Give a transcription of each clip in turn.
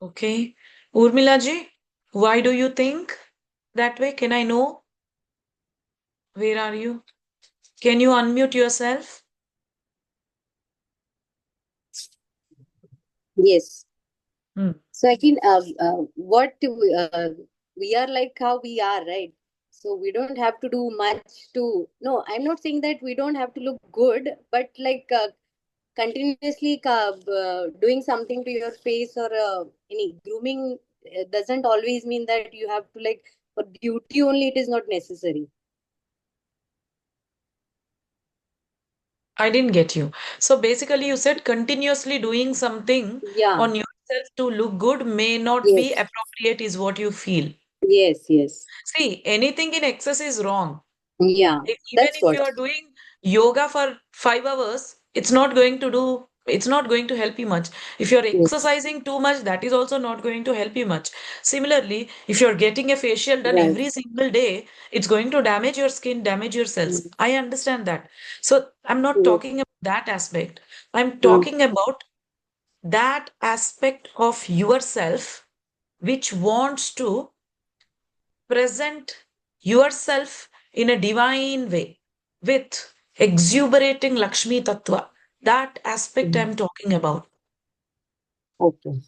Okay. Urmila ji, why do you think that way? Can I know? Where are you? Can you unmute yourself? Yes. Hmm. So I can what we are like how we are, right? So we don't have to do much to. No, I'm not saying that we don't have to look good, but like continuously doing something to your face or any grooming doesn't always mean that you have to like for beauty only. It is not necessary. I didn't get you. So basically, you said continuously doing something Yeah. on yourself to look good may not be Yes. appropriate, is what you feel. Yes. Yes. See, anything in excess is wrong. Yeah. Even That's if what. you are doing yoga for 5 hours, it's not going to help you much. If you're Yes. exercising too much, that is also not going to help you much. Similarly, if you're getting a facial done Right. every single day, it's going to damage your skin, damage your cells. Mm. I understand that. So I'm not Yes. talking about that aspect. I'm Mm. talking about that aspect of yourself which wants to present yourself in a divine way with exuberating Lakshmi Tattva. That aspect Mm. I'm talking about. Okay.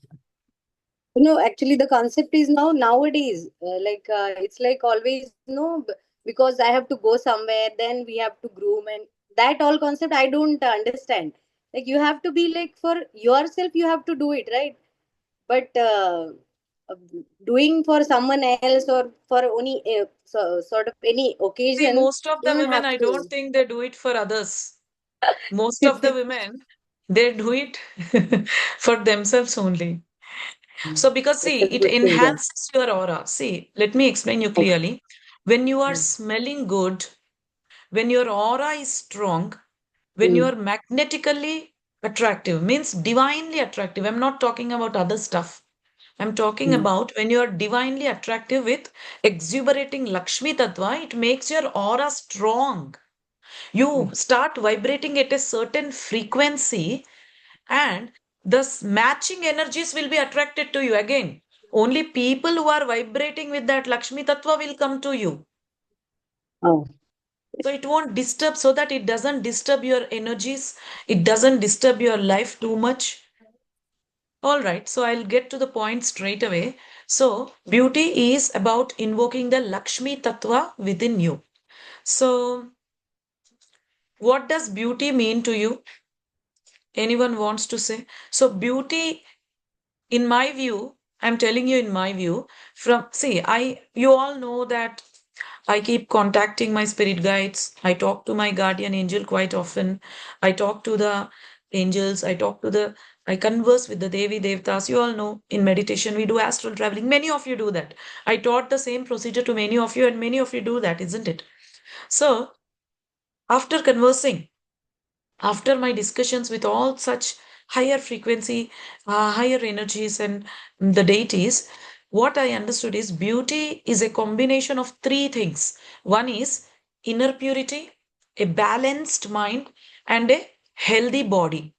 No, actually, the concept is now nowadays it's like always no because I have to go somewhere, then we have to groom and that all concept I don't understand. Like you have to be like for yourself, you have to do it right, but uh, doing for someone else or for any sort of any See, occasion, most of you the don't women, have I don't to. think they do it for others. Most of the women, they do it for themselves only. So, because That's see, a it good thing. Yeah. enhances your aura. See, let me explain you Okay. clearly. When you are smelling good, when your aura is strong, when you Mm. are magnetically attractive, means divinely attractive. I'm not talking about other stuff. I'm talking Mm. about when you are divinely attractive with exuberating Lakshmi Tattva, it makes your aura strong. You Mm. start vibrating at a certain frequency, and thus matching energies will be attracted to you again. Only people who are vibrating with that Lakshmi Tattva will come to you. Oh. So it won't disturb, so that it doesn't disturb your energies, it doesn't disturb your life too much. All right, so I'll get to the point straight away. So, beauty is about invoking the Lakshmi Tattva within you. So, what does beauty mean to you? Anyone wants to say? So, beauty, in my view, I'm telling you, in my view, you all know that I keep contacting my spirit guides. I talk to my guardian angel quite often. I talk to the angels. I converse with the Devi Devtas. You all know in meditation we do astral traveling. Many of you do that. I taught the same procedure to many of you, and many of you do that, isn't it? So, after conversing, after my discussions with all such higher frequency, higher energies, and the deities, what I understood is beauty is a combination of three things. One is inner purity, a balanced mind, and a healthy body.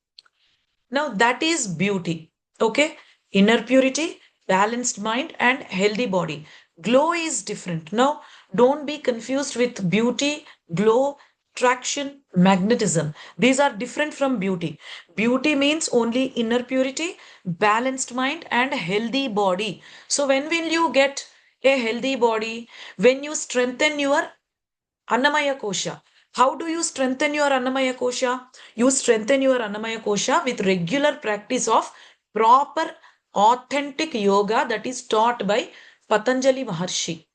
Now, that is beauty. Okay? Inner purity, balanced mind, and healthy body. Glow is different. Now, don't be confused with beauty, glow, traction, magnetism. These are different from beauty. Beauty means only inner purity, balanced mind, and healthy body. So, when will you get a healthy body? When you strengthen your Annamaya Kosha. How do you strengthen your Annamaya Kosha? You strengthen your Annamaya Kosha with regular practice of proper, authentic yoga that is taught by Patanjali Maharshi.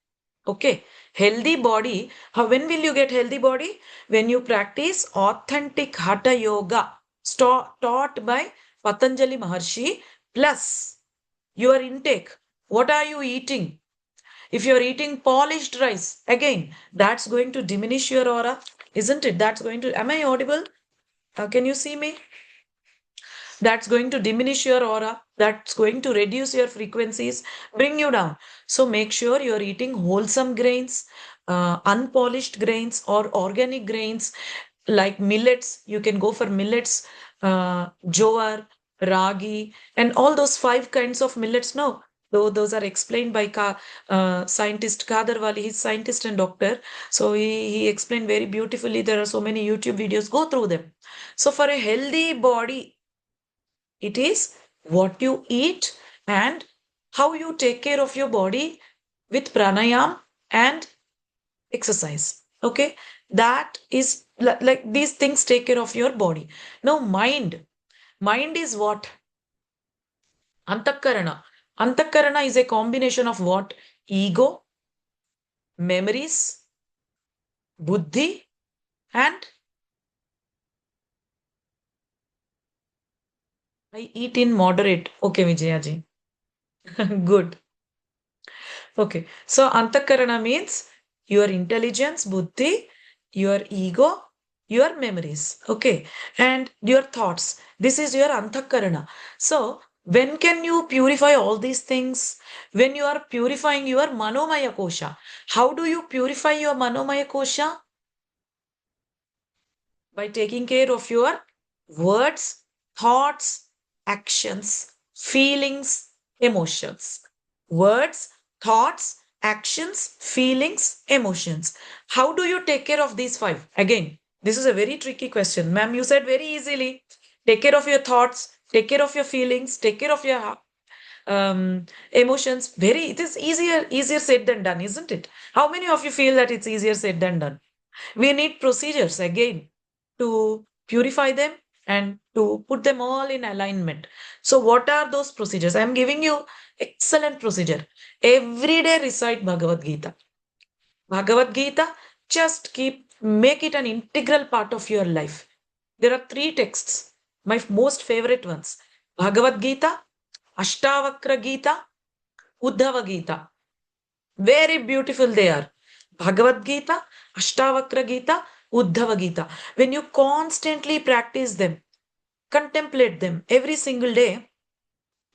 Okay. Healthy body. When will you get healthy body? When you practice authentic Hatha Yoga taught by Patanjali Maharshi plus your intake. What are you eating? If you're eating polished rice, again, that's going to diminish your aura, isn't it? Am I audible? Can you see me? That's going to diminish your aura. That's going to reduce your frequencies, bring you down. So make sure you're eating wholesome grains, unpolished grains, or organic grains like millets. You can go for millets, jowar. ragi, and all those 5 kinds of millets. No, though those are explained by scientist Kadarwali. He's scientist and doctor. So he explained very beautifully. There are so many YouTube videos. Go through them. So for a healthy body, it is what you eat and how you take care of your body with pranayam and exercise. Okay, that is like these things take care of your body. Now, mind is what? Antakarana. Antakarana is a combination of what? Ego, memories, buddhi, and I eat in moderate. Okay, Vijayaji. Good. Okay. So Antakarana means your intelligence, buddhi, your ego, your memories. Okay. And your thoughts. This is your Antakarana. So when can you purify all these things? When you are purifying your Manomaya Kosha. How do you purify your Manomaya Kosha? By taking care of your words, thoughts, actions, feelings, emotions. Words, thoughts, actions, feelings, emotions. How do you take care of these 5? Again, this is a very tricky question. Ma'am, you said very easily. Take care of your thoughts, take care of your feelings, take care of your emotions. Very, it is easier said than done, isn't it? How many of you feel that it's easier said than done? We need procedures again to purify them and to put them all in alignment. So, what are those procedures? I am giving you excellent procedure. Every day recite Bhagavad Gita. Bhagavad Gita, just make it an integral part of your life. There are 3 texts, my most favorite ones. Bhagavad Gita, Ashtavakra Gita, Uddhava Gita. Very beautiful they are. Bhagavad Gita, Ashtavakra Gita, Uddhava Gita. When you constantly practice them, contemplate them every single day,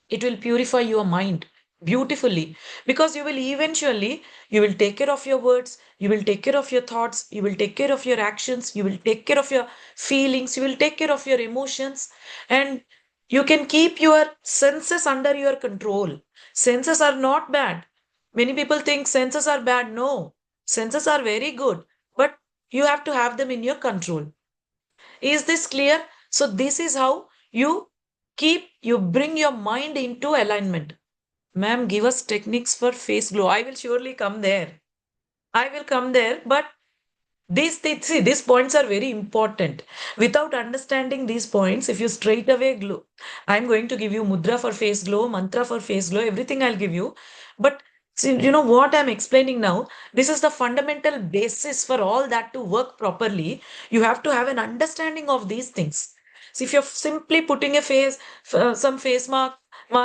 it will purify your mind beautifully, because you will eventually you will take care of your words, you will take care of your thoughts, you will take care of your actions, you will take care of your feelings, you will take care of your emotions, and you can keep your senses under your control. Senses are not bad. Many people think senses are bad. No, senses are very good, but you have to have them in your control. Is this clear? So this is how you bring your mind into alignment. Ma'am, give us techniques for face glow. I will surely come there. I will come there, but these points are very important. Without understanding these points, if you straight away glow, I'm going to give you mudra for face glow, mantra for face glow, everything I'll give you. But see, you know what I'm explaining now? This is the fundamental basis for all that to work properly. You have to have an understanding of these things. So if you're simply putting a some face mask,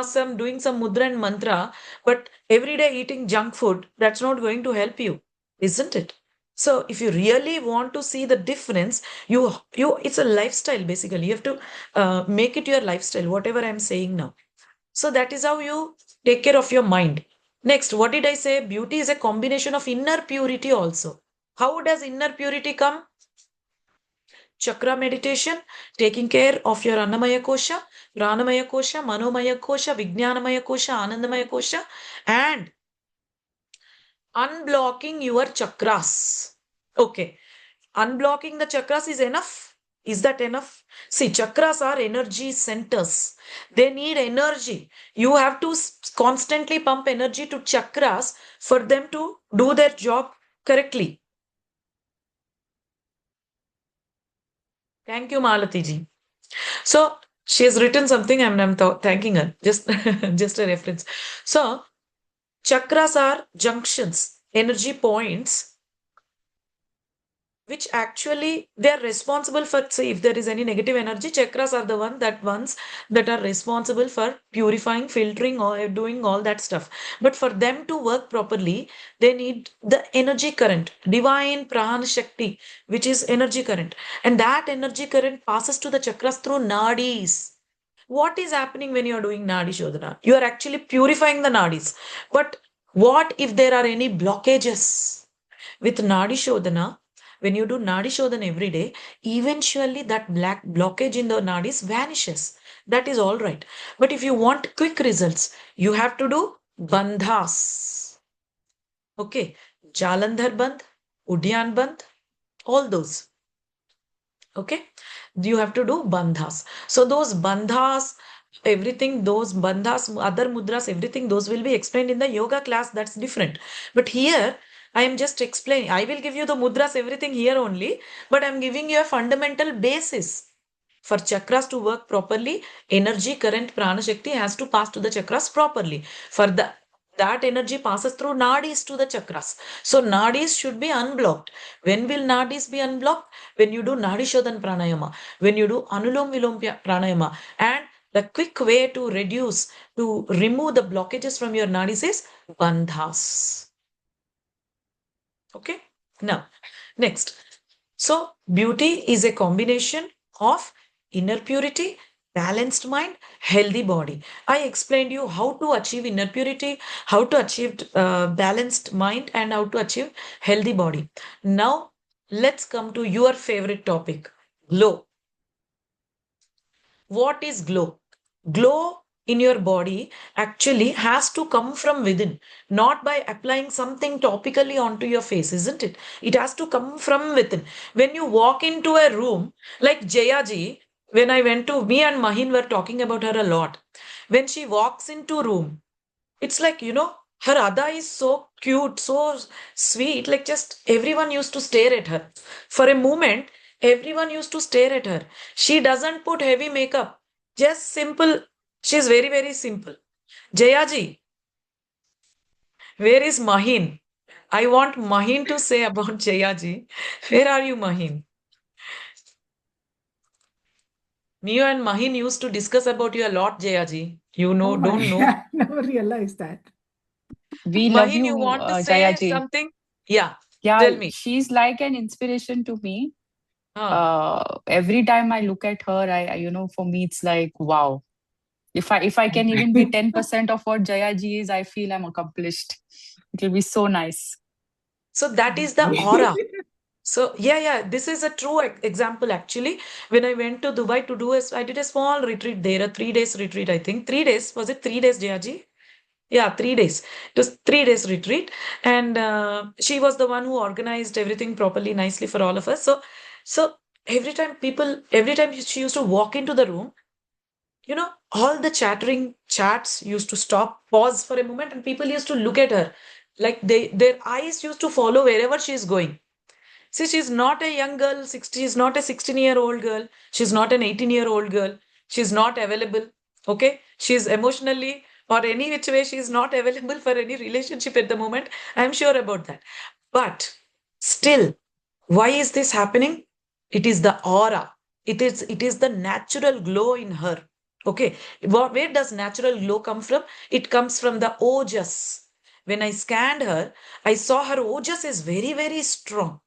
some doing some mudra and mantra, but every day eating junk food, that's not going to help you, isn't it? So if you really want to see the difference, you it's a lifestyle basically. You have to make it your lifestyle, whatever I'm saying now. So that is how you take care of your mind. Next, what did I say? Beauty is a combination of inner purity also. How does inner purity come? Chakra meditation, taking care of your Annamaya Kosha, Pranamaya Kosha, Manomaya Kosha, Vijnanamaya Kosha, Anandamaya Kosha, and unblocking your chakras. Okay. Unblocking the chakras is enough. Is that enough? See, chakras are energy centers. They need energy. You have to constantly pump energy to chakras for them to do their job correctly. Thank you, Malati ji. So she has written something, and I'm thanking her. Just, just a reference. So chakras are junctions, energy points which actually they are responsible for, say, if there is any negative energy, chakras are the ones that are responsible for purifying, filtering, or doing all that stuff. But for them to work properly, they need the energy current, divine prana shakti, which is energy current, and that energy current passes to the chakras through nadis. What is happening when you are doing nadi shodhana? You are actually purifying the nadis. But what if there are any blockages? With Nadi Shodhana, when you do Nadi Shodhan every day, eventually that black blockage in the nadis vanishes. That is all right. But if you want quick results, you have to do bandhas. Okay. Jalandhar Bandh, Udyan Bandh, all those. Okay. You have to do bandhas. So those bandhas, everything, those bandhas, other mudras, everything, those will be explained in the yoga class. That's different. But here, I am just explaining. I will give you the mudras, everything here only, but I'm giving you a fundamental basis. For chakras to work properly, energy, current, prana, shakti has to pass to the chakras properly. For that energy passes through nadis to the chakras. So nadis should be unblocked. When will nadis be unblocked? When you do Nadi Shodhan pranayama, when you do Anulom Vilom pranayama, and the quick way to reduce, to remove the blockages from your nadis is bandhas. Okay. Now, next. So, beauty is a combination of inner purity, balanced mind, healthy body. I explained you how to achieve inner purity, how to achieve balanced mind, and how to achieve healthy body. Now, let's come to your favorite topic, glow. What is glow? Glow in your body actually has to come from within, not by applying something topically onto your face, isn't it? It has to come from within. When you walk into a room, like Jayaji, when I went to, me and Mahin were talking about her a lot. When she walks into room, it's like, her Ada is so cute, so sweet. Like, just everyone used to stare at her. For a moment, everyone used to stare at her. She doesn't put heavy makeup, just simple. She's very, very simple. Jayaji, where is Mahin? I want Mahin to say about Jayaji. Where are you, Mahin? Me and Mahin used to discuss about you a lot, Jayaji. You know, Oh my, don't know. I never realized that. We love Mahin, you, you want to say Jayaji. something? Yeah, Yeah, tell me. she's like an inspiration to me. Ah. Every time I look at her, for me, it's like, wow. If I can even be 10% of what Jayaji is, I feel I'm accomplished. It will be so nice. So that is the aura. So yeah, this is a true example actually. When I went to Dubai to do I did a small retreat there, a 3 days retreat, I think. 3 days, was it 3 days, Jayaji? Yeah, 3 days. It was 3 days retreat. And she was the one who organized everything properly, nicely for all of us. So every time she used to walk into the room, all the chattering chats used to stop, pause for a moment, and people used to look at her. Like their eyes used to follow wherever she is going. See, she's not a young girl, 60, she's not a 16-year-old girl, she's not an 18-year-old girl, she's not available. Okay? She's emotionally or any which way, she's not available for any relationship at the moment. I'm sure about that. But still, why is this happening? It is the aura. It is the natural glow in her. Okay. Where does natural glow come from? It comes from the ojas. When I scanned her, I saw her ojas is very, very strong.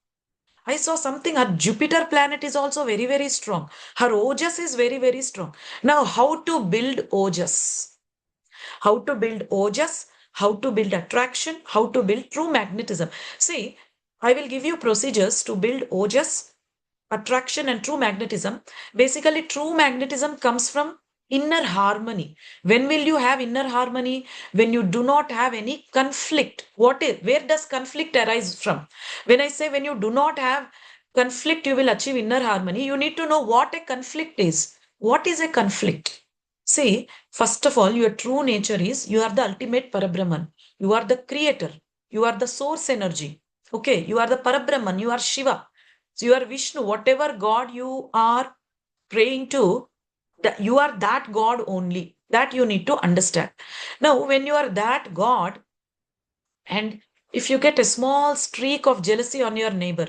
I saw something. Her Jupiter planet is also very, very strong. Her Ojas is very, very strong. Now, how to build Ojas? How to build Ojas? How to build attraction? How to build true magnetism? See, I will give you procedures to build Ojas, attraction, and true magnetism. Basically, true magnetism comes from inner harmony. When will you have inner harmony? When you do not have any conflict. Where does conflict arise from? When I say when you do not have conflict, you will achieve inner harmony. You need to know what a conflict is. What is a conflict? See, first of all, your true nature is you are the ultimate Parabrahman. You are the creator. You are the source energy. Okay, you are the Parabrahman. You are Shiva. So you are Vishnu. Whatever God you are praying to, that you are that God only. That you need to understand. Now, when you are that God, and if you get a small streak of jealousy on your neighbor,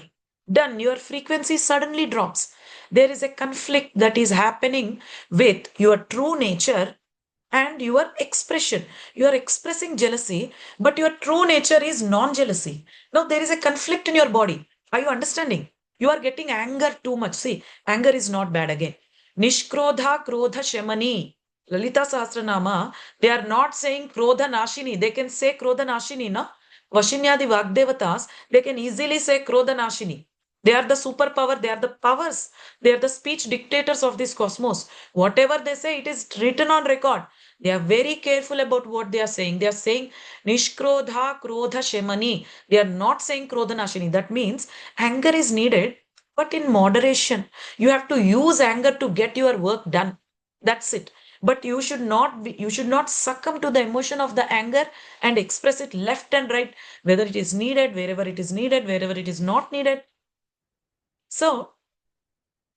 done, your frequency suddenly drops. There is a conflict that is happening with your true nature and your expression. You are expressing jealousy, but your true nature is non jealousy. Now, there is a conflict in your body. Are you understanding? You are getting anger too much. See, anger is not bad again. Nishkrodha Krodha Shemani. Lalita Sahasranama, they are not saying Krodha Nashini. They can say Krodha Nashini, na? Vashinyadi Vagdevatas, they can easily say Krodha Nashini. They are the superpower. They are the powers. They are the speech dictators of this cosmos. Whatever they say, it is written on record. They are very careful about what they are saying. They are saying Nishkrodha Krodha Shemani. They are not saying Krodhanashini. That means anger is needed, but in moderation. You have to use anger to get your work done. That's it. But you should not succumb to the emotion of the anger and express it left and right, whether it is needed, wherever it is needed, wherever it is not needed. So,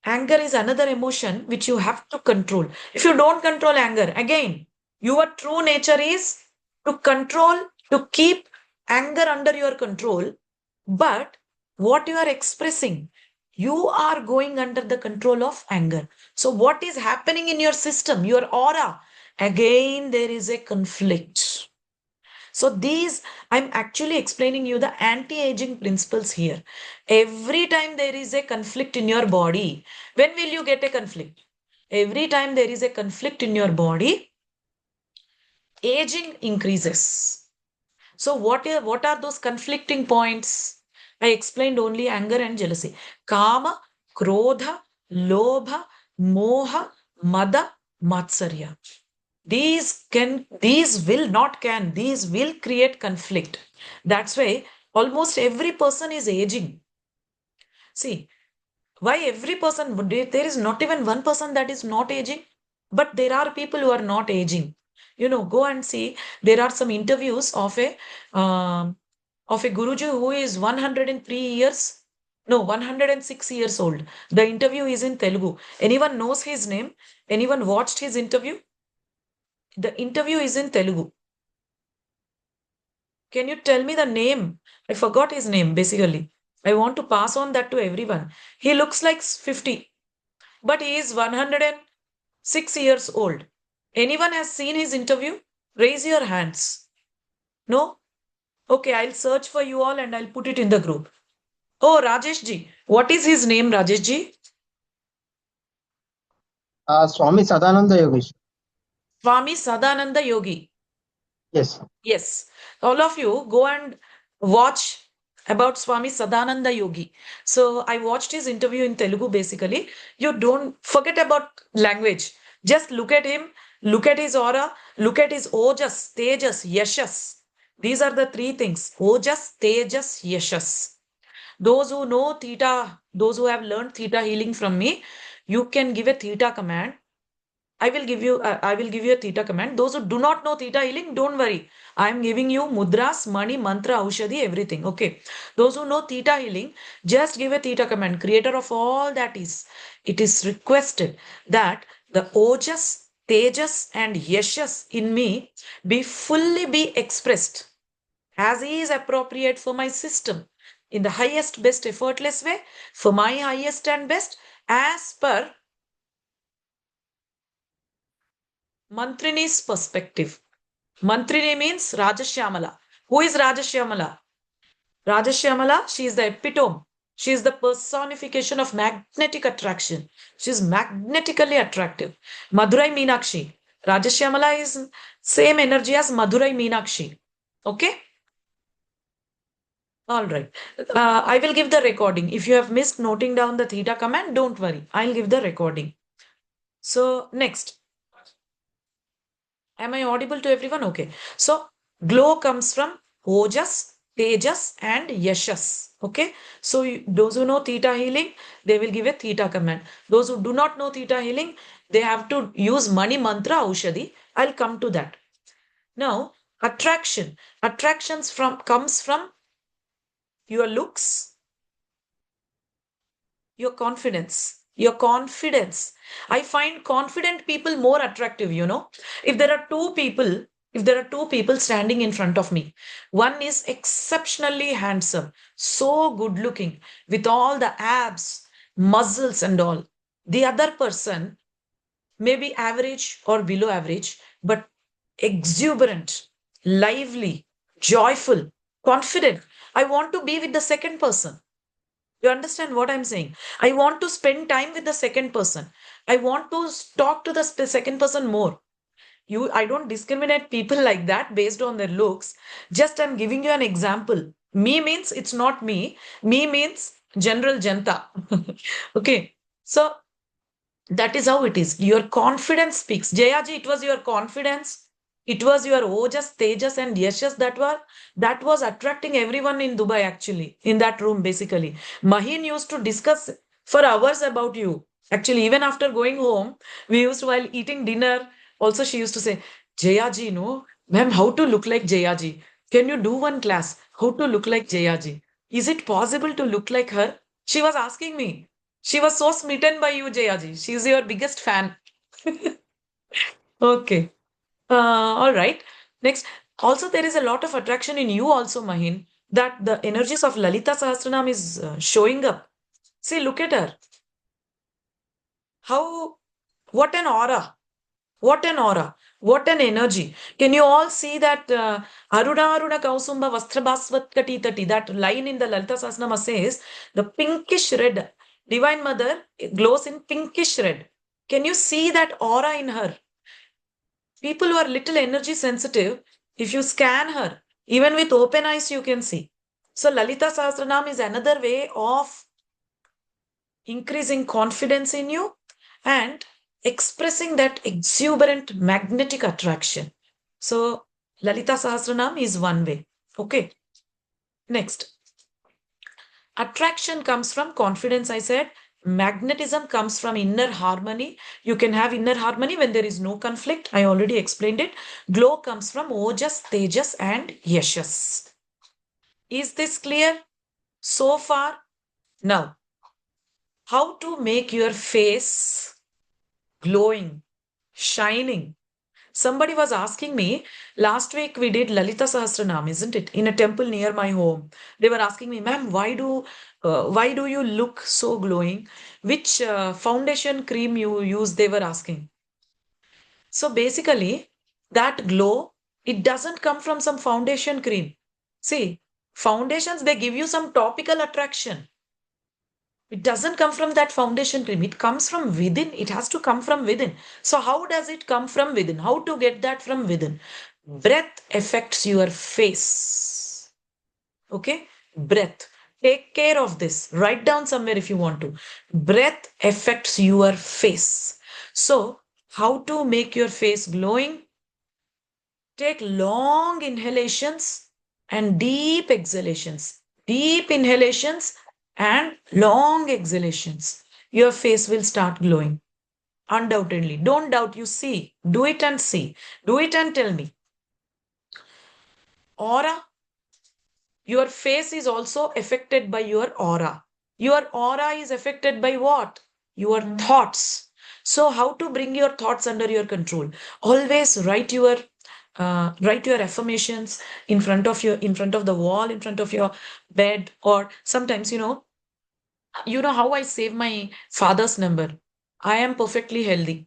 anger is another emotion which you have to control. If you don't control anger, again, your true nature is to control, to keep anger under your control. But what you are expressing, you are going under the control of anger. So, what is happening in your system, your aura? Again, there is a conflict. So these, I'm actually explaining you the anti-aging principles here. Every time there is a conflict in your body, when will you get a conflict? Every time there is a conflict in your body, aging increases. So what are those conflicting points? I explained only anger and jealousy. Kama, Krodha, Lobha, Moha, Mada, Matsarya. These will create conflict. That's why almost every person is aging. See, why every person, there is not even one person that is not aging, but there are people who are not aging. Go and see, there are some interviews of a Guruji who is 103 years, no, 106 years old. The interview is in Telugu. Anyone knows his name? Anyone watched his interview? The interview is in Telugu. Can you tell me the name? I forgot his name, basically. I want to pass on that to everyone. He looks like 50, but he is 106 years old. Anyone has seen his interview? Raise your hands. No? Okay, I'll search for you all and I'll put it in the group. Oh, Rajesh ji. What is his name, Rajesh ji? Swami Sadananda Yogesh. Swami Sadananda Yogi. Yes. Yes. All of you go and watch about Swami Sadananda Yogi. So I watched his interview in Telugu basically. You don't forget about language. Just look at him, look at his aura, look at his ojas, tejas, yashas. These are the three things. Ojas, tejas, yashas. Those who know theta, those who have learned theta healing from me, you can give a theta command. I will give you a theta command. Those who do not know theta healing, don't worry. I am giving you mudras, money, mantra, aushadhi, everything. Okay. Those who know theta healing, just give a theta command. Creator of all that is. It is requested that the ojas, tejas, and yashas in me be expressed as is appropriate for my system in the highest, best, effortless way, for my highest and best, as per Mantrini's perspective. Mantrini means Rajashyamala. Who is Rajashyamala? Rajashyamala, she is the epitome. She is the personification of magnetic attraction. She is magnetically attractive. Madurai Meenakshi. Rajashyamala is same energy as Madurai Meenakshi. Okay? All right. I will give the recording. If you have missed noting down the theta command, don't worry. I'll give the recording. So, next. Am I audible to everyone? Okay. So, glow comes from Ojas, Tejas, and Yashas. Okay. So, those who know theta healing, they will give a theta command. Those who do not know theta healing, they have to use Mani Mantra Aushadhi. I'll come to that. Now, attraction. Attractions comes from your looks, your confidence. Your confidence. I find confident people more attractive, If there are two people standing in front of me, one is exceptionally handsome, so good looking, with all the abs, muscles, and all. The other person may be average or below average, but exuberant, lively, joyful, confident. I want to be with the second person. You understand what I'm saying? I want to spend time with the second person. I want to talk to the second person more. I don't discriminate people like that based on their looks. Just I'm giving you an example. Me means it's not me. Me means general janta. Okay. So that is how it is. Your confidence speaks. Jayaji, it was your confidence. It was your ojas, tejas, and yashas that was attracting everyone in Dubai actually, in that room basically. Mahin used to discuss for hours about you. Actually, even after going home, we used to, while eating dinner, also she used to say, Jayaji, no, ma'am, how to look like Jayaji? Can you do one class? How to look like Jayaji? Is it possible to look like her? She was asking me. She was so smitten by you, Jayaji. She's your biggest fan. Okay. All right. Next. Also, there is a lot of attraction in you also, Mahin, that the energies of Lalita Sahasranam is showing up. See, look at her. How, what an aura. What an aura. What an energy. Can you all see that Aruna Aruna Kausumba Vastrabhasvat Kati Tati, that line in the Lalita Sahasranama says, the pinkish red, Divine Mother glows in pinkish red. Can you see that aura in her? People who are little energy sensitive, if you scan her, even with open eyes, you can see. So Lalita Sahasranam is another way of increasing confidence in you and expressing that exuberant magnetic attraction. So Lalita Sahasranam is one way. Okay. Next. Attraction comes from confidence, I said. Magnetism comes from inner harmony. You can have inner harmony when there is no conflict. I already explained it. Glow comes from ojas, tejas, and yashas. Is this clear so far? Now, how to make your face glowing, shining? Somebody was asking me, last week we did Lalita Sahasranam, isn't it? In a temple near my home. They were asking me, ma'am, why do you look so glowing? Which foundation cream you use? They were asking. So basically, that glow, it doesn't come from some foundation cream. See, foundations, they give you some topical attraction. It doesn't come from that foundation cream. It comes from within. It has to come from within. So how does it come from within? How to get that from within? Breath affects your face. Okay? Breath. Take care of this. Write down somewhere if you want to. Breath affects your face. So how to make your face glowing? Take long inhalations and deep exhalations. Deep inhalations and long exhalations. Your face will start glowing. Undoubtedly. Don't doubt. You see. Do it and see. Do it and tell me. Aura. Your face is also affected by your aura. Your aura is affected by what? Your thoughts. So how to bring your thoughts under your control? Always write your affirmations in front of the wall, in front of your bed, or sometimes you know how I save my father's number. I am perfectly healthy.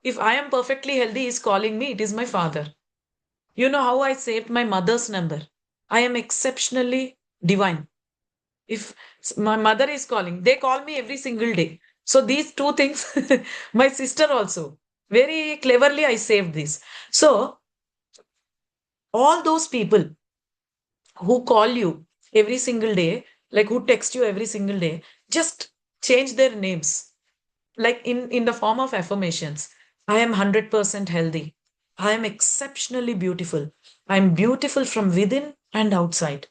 If I am perfectly healthy is calling me, it is my father. You know how I saved my mother's number. I am exceptionally divine. If my mother is calling, they call me every single day. So these two things, my sister also, very cleverly I saved this. So all those people who call you every single day, like who text you every single day, just change their names, like in the form of affirmations. I am 100% healthy. I am exceptionally beautiful. I am beautiful from within and outside.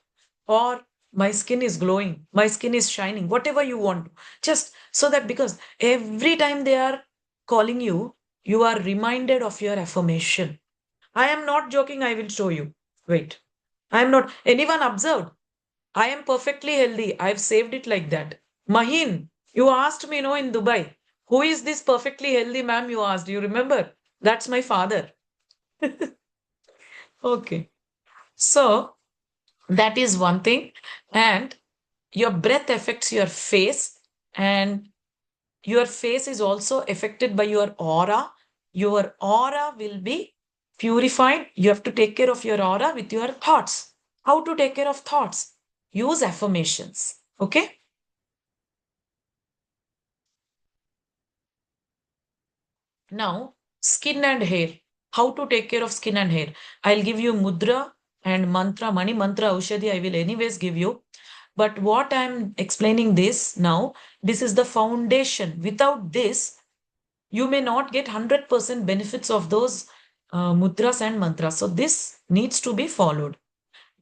Or my skin is glowing, my skin is shining, whatever you want. Just so that, because every time they are calling you, you are reminded of your affirmation. I am not joking, I will show you. Wait. I am not. Anyone observed? I am perfectly healthy. I've saved it like that. Mahin, you asked me, no, in Dubai, who is this perfectly healthy ma'am? You asked. You remember? That's my father. Okay. So that is one thing. And your breath affects your face, and your face is also affected by your aura. Your aura will be purified. You have to take care of your aura with your thoughts. How to take care of thoughts? Use affirmations. Okay. Now, skin and hair. How to take care of skin and hair? I'll give you mudra and mantra, mani mantra, aushadhi. I will anyways give you. But what I'm explaining this now, this is the foundation. Without this, you may not get 100% benefits of those mudras and mantras. So this needs to be followed.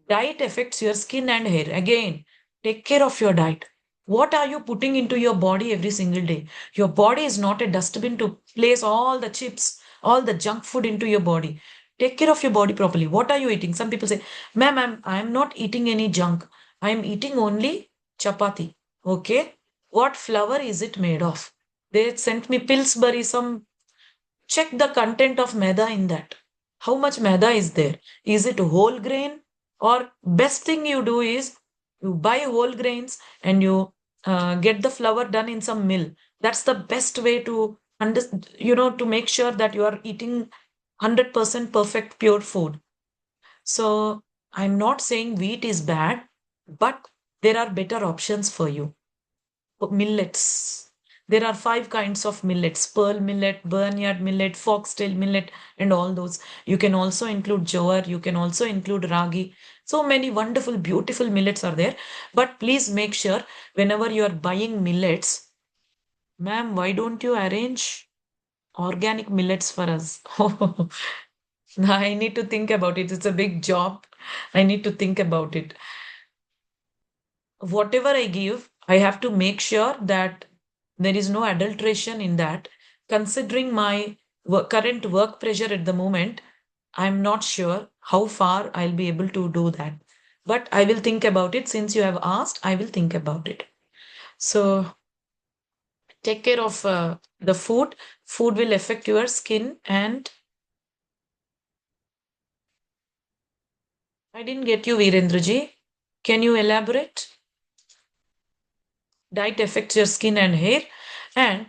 Diet affects your skin and hair. Again, take care of your diet. What are you putting into your body every single day? Your body is not a dustbin to place all the chips, all the junk food into your body. Take care of your body properly. What are you eating? Some people say, ma'am, I'm not eating any junk. I'm eating only chapati. Okay. What flour is it made of? They sent me Pillsbury, some. Check the content of maida in that. How much maida is there? Is it whole grain? Or best thing you do is you buy whole grains and you get the flour done in some mill. That's the best way to to make sure that you are eating 100% perfect pure food. So I'm not saying wheat is bad, but there are better options for you. Millets. There are 5 kinds of millets: pearl millet, barnyard millet, foxtail millet, and all those. You can also include jowar, you can also include ragi. So many wonderful, beautiful millets are there. But please make sure whenever you are buying millets, ma'am, why don't you arrange organic millets for us? I need to think about it. It's a big job. I need to think about it. Whatever I give, I have to make sure that there is no adulteration in that. Considering my current work pressure at the moment, I'm not sure how far I'll be able to do that. But I will think about it. Since you have asked, I will think about it. So take care of the food. Food will affect your skin. And I didn't get you, Virendraji. Can you elaborate? Diet affects your skin and hair. And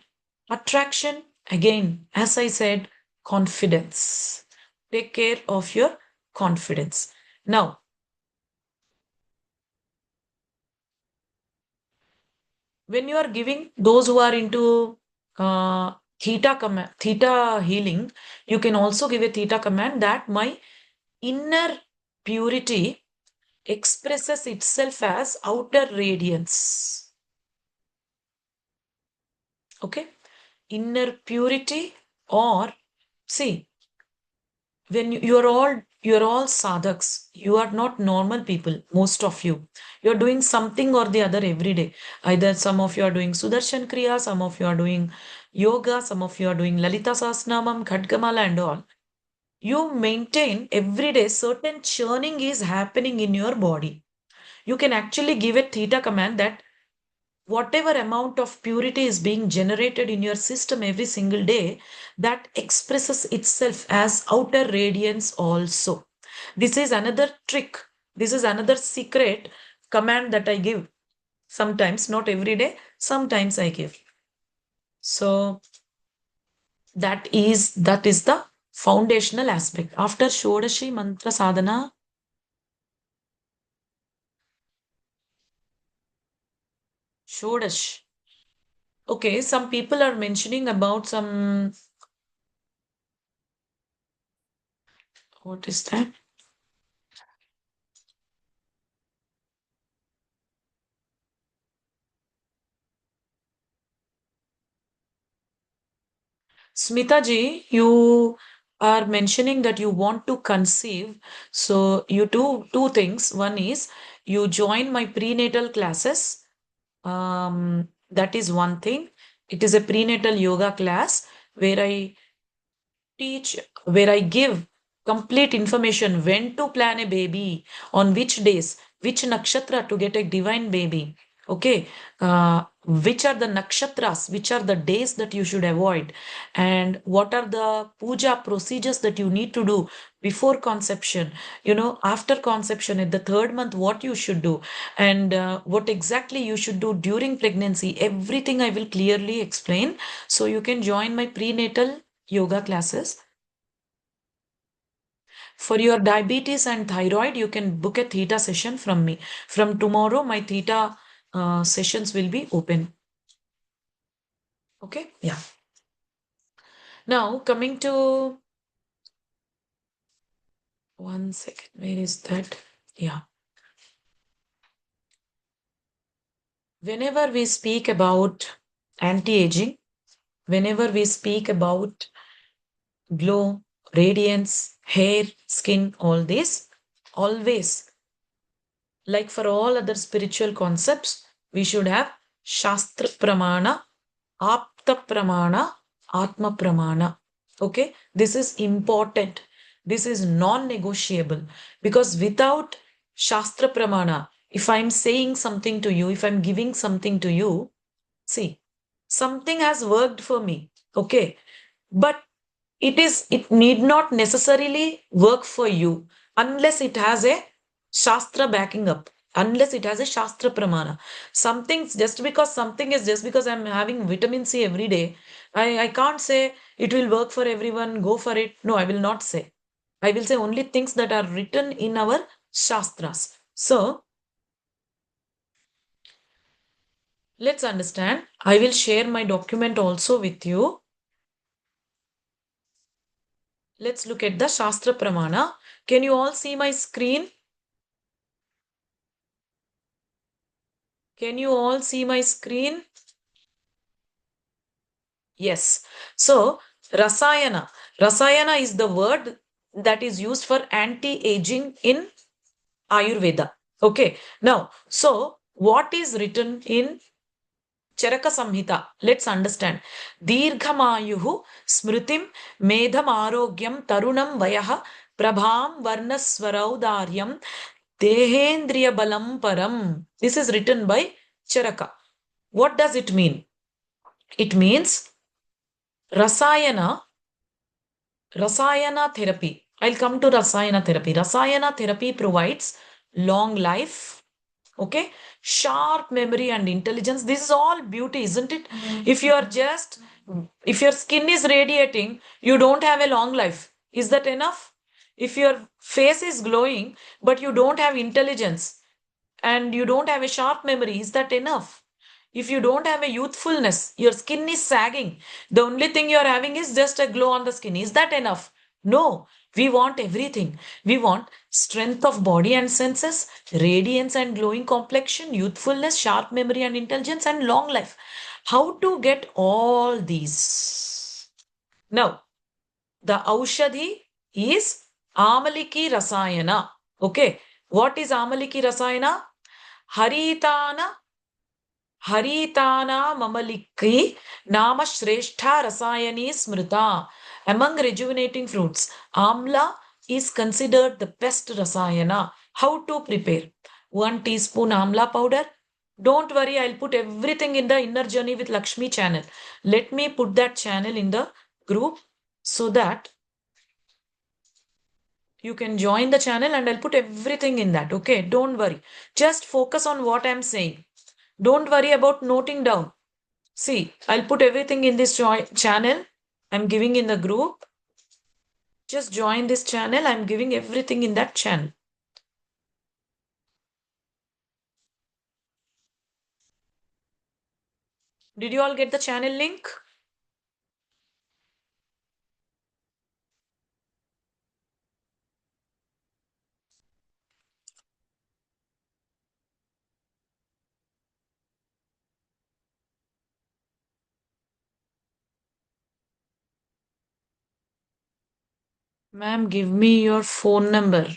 attraction, again, as I said, confidence. Take care of your confidence. Now, when you are giving those who are into theta healing, you can also give a theta command that my inner purity expresses itself as outer radiance. Okay, inner purity, or see, when you're all sadhaks, you are not normal people. Most of you're doing something or the other every day. Either some of you are doing sudarshan kriya, some of you are doing yoga, some of you are doing lalita sahasranamam, khadgamala, and all. You maintain every day certain churning is happening in your body. You can actually give a theta command that whatever amount of purity is being generated in your system every single day, that expresses itself as outer radiance also. This is another trick. This is another secret command that I give. Sometimes, not every day, sometimes I give. So that is the foundational aspect. After Shodashi Mantra Sadhana, Shodash. Okay, some people are mentioning about some. What is that? Smita ji, you are mentioning that you want to conceive. So you do two things. One is you join my prenatal classes. That is one thing. It is a prenatal yoga class where I teach, where I give complete information when to plan a baby, on which days, which nakshatra to get a divine baby. Okay, which are the nakshatras, which are the days that you should avoid, and what are the puja procedures that you need to do before conception, after conception at the third month, what you should do, and what exactly you should do during pregnancy. Everything I will clearly explain. So you can join my prenatal yoga classes. For your diabetes and thyroid, you can book a theta session from me. From tomorrow, my theta sessions will be open. Okay, yeah. Now, coming to one second, where is that? Yeah. Whenever we speak about anti-aging, whenever we speak about glow, radiance, hair, skin, all this, always, like for all other spiritual concepts, we should have Shastra Pramana, Apta Pramana, Atma Pramana. Okay, this is important. This is non-negotiable because without Shastra Pramana, if I'm saying something to you, if I'm giving something to you, see, something has worked for me. Okay, but it need not necessarily work for you unless it has a shastra backing up, unless it has a shastra pramana. Something just because something is just because I'm having vitamin C every day, I can't say it will work for everyone, go for it. No, I will not say. I will say only things that are written in our shastras. So let's understand. I will share my document also with you. Let's look at the Shastra Pramana. Can you all see my screen? Can you all see my screen? Yes. So, Rasayana. Rasayana is the word that is used for anti-aging in Ayurveda. Okay. Now, so what is written in Charaka Samhita? Let's understand. Dirghamayuhu smritim medham arogyam tarunam vayaha prabham varnaswaraudaryam dehendriya balam param. This is written by Charaka. What does it mean? It means Rasayana therapy. I'll come to Rasayana therapy. Rasayana therapy provides long life, okay, sharp memory and intelligence. This is all beauty, isn't it? If you are just, if your skin is radiating, you don't have a long life. Is that enough? If your face is glowing, but you don't have intelligence and you don't have a sharp memory, is that enough? If you don't have a youthfulness, your skin is sagging, the only thing you're having is just a glow on the skin. Is that enough? No, we want everything. We want strength of body and senses, radiance and glowing complexion, youthfulness, sharp memory and intelligence, and long life. How to get all these? Now, the Aushadhi is Amaliki Rasayana. Okay, what is Amaliki Rasayana? Haritana Haritana Mamaliki Nama Shrestha Rasayani Smrita. Among rejuvenating fruits, Amla is considered the best Rasayana. How to prepare? 1 teaspoon Amla powder. Don't worry, I'll put everything in the Inner Journey with Lakshmi channel. Let me put that channel in the group so that you can join the channel and I'll put everything in that. Okay, don't worry. Just focus on what I'm saying. Don't worry about noting down. See, I'll put everything in this channel. I'm giving in the group. Just join this channel. I'm giving everything in that channel. Did you all get the channel link? Ma'am, give me your phone number.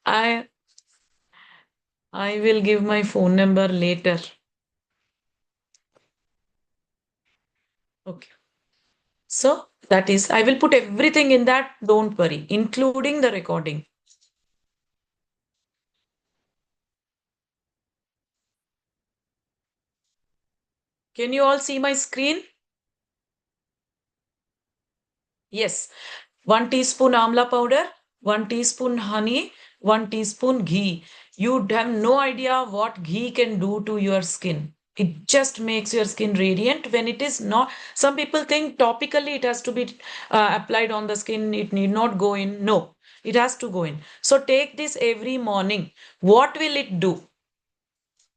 I will give my phone number later. Okay. So that is, I will put everything in that. Don't worry, including the recording. Can you all see my screen? Yes. 1 teaspoon amla powder, 1 teaspoon honey, 1 teaspoon ghee. You have no idea what ghee can do to your skin. It just makes your skin radiant when it is not. Some people think topically it has to be applied on the skin. It need not go in. No, it has to go in. So take this every morning. What will it do?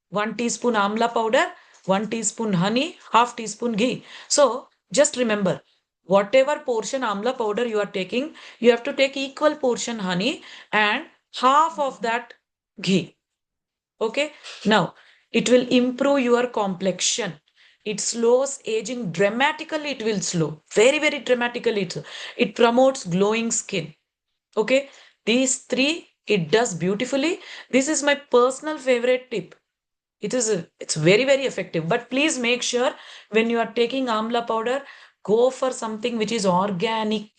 1 teaspoon amla powder, 1 teaspoon honey, half teaspoon ghee. So just remember, whatever portion amla powder you are taking, you have to take equal portion honey and half of that ghee. Okay. Now, it will improve your complexion. It slows aging dramatically. It will slow very, very dramatically. It promotes glowing skin. Okay. These three, it does beautifully. This is my personal favorite tip. It's very, very effective. But please make sure when you are taking amla powder, go for something which is organic.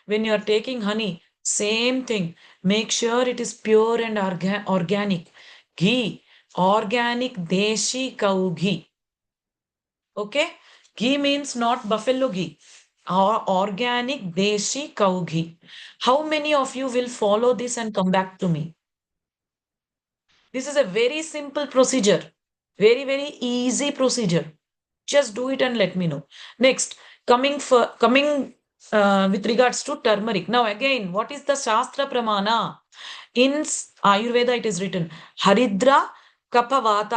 When you are taking honey, same thing. Make sure it is pure and organic. Ghee, organic deshi cow ghee. Okay? Ghee means not buffalo ghee. Or organic deshi cow ghee. How many of you will follow this and come back to me? This is a very simple procedure. Very, very easy procedure. Just do it and let me know. Next, coming with regards to turmeric. Now again, what is the Shastra Pramana? In Ayurveda, it is written Haridra Kapha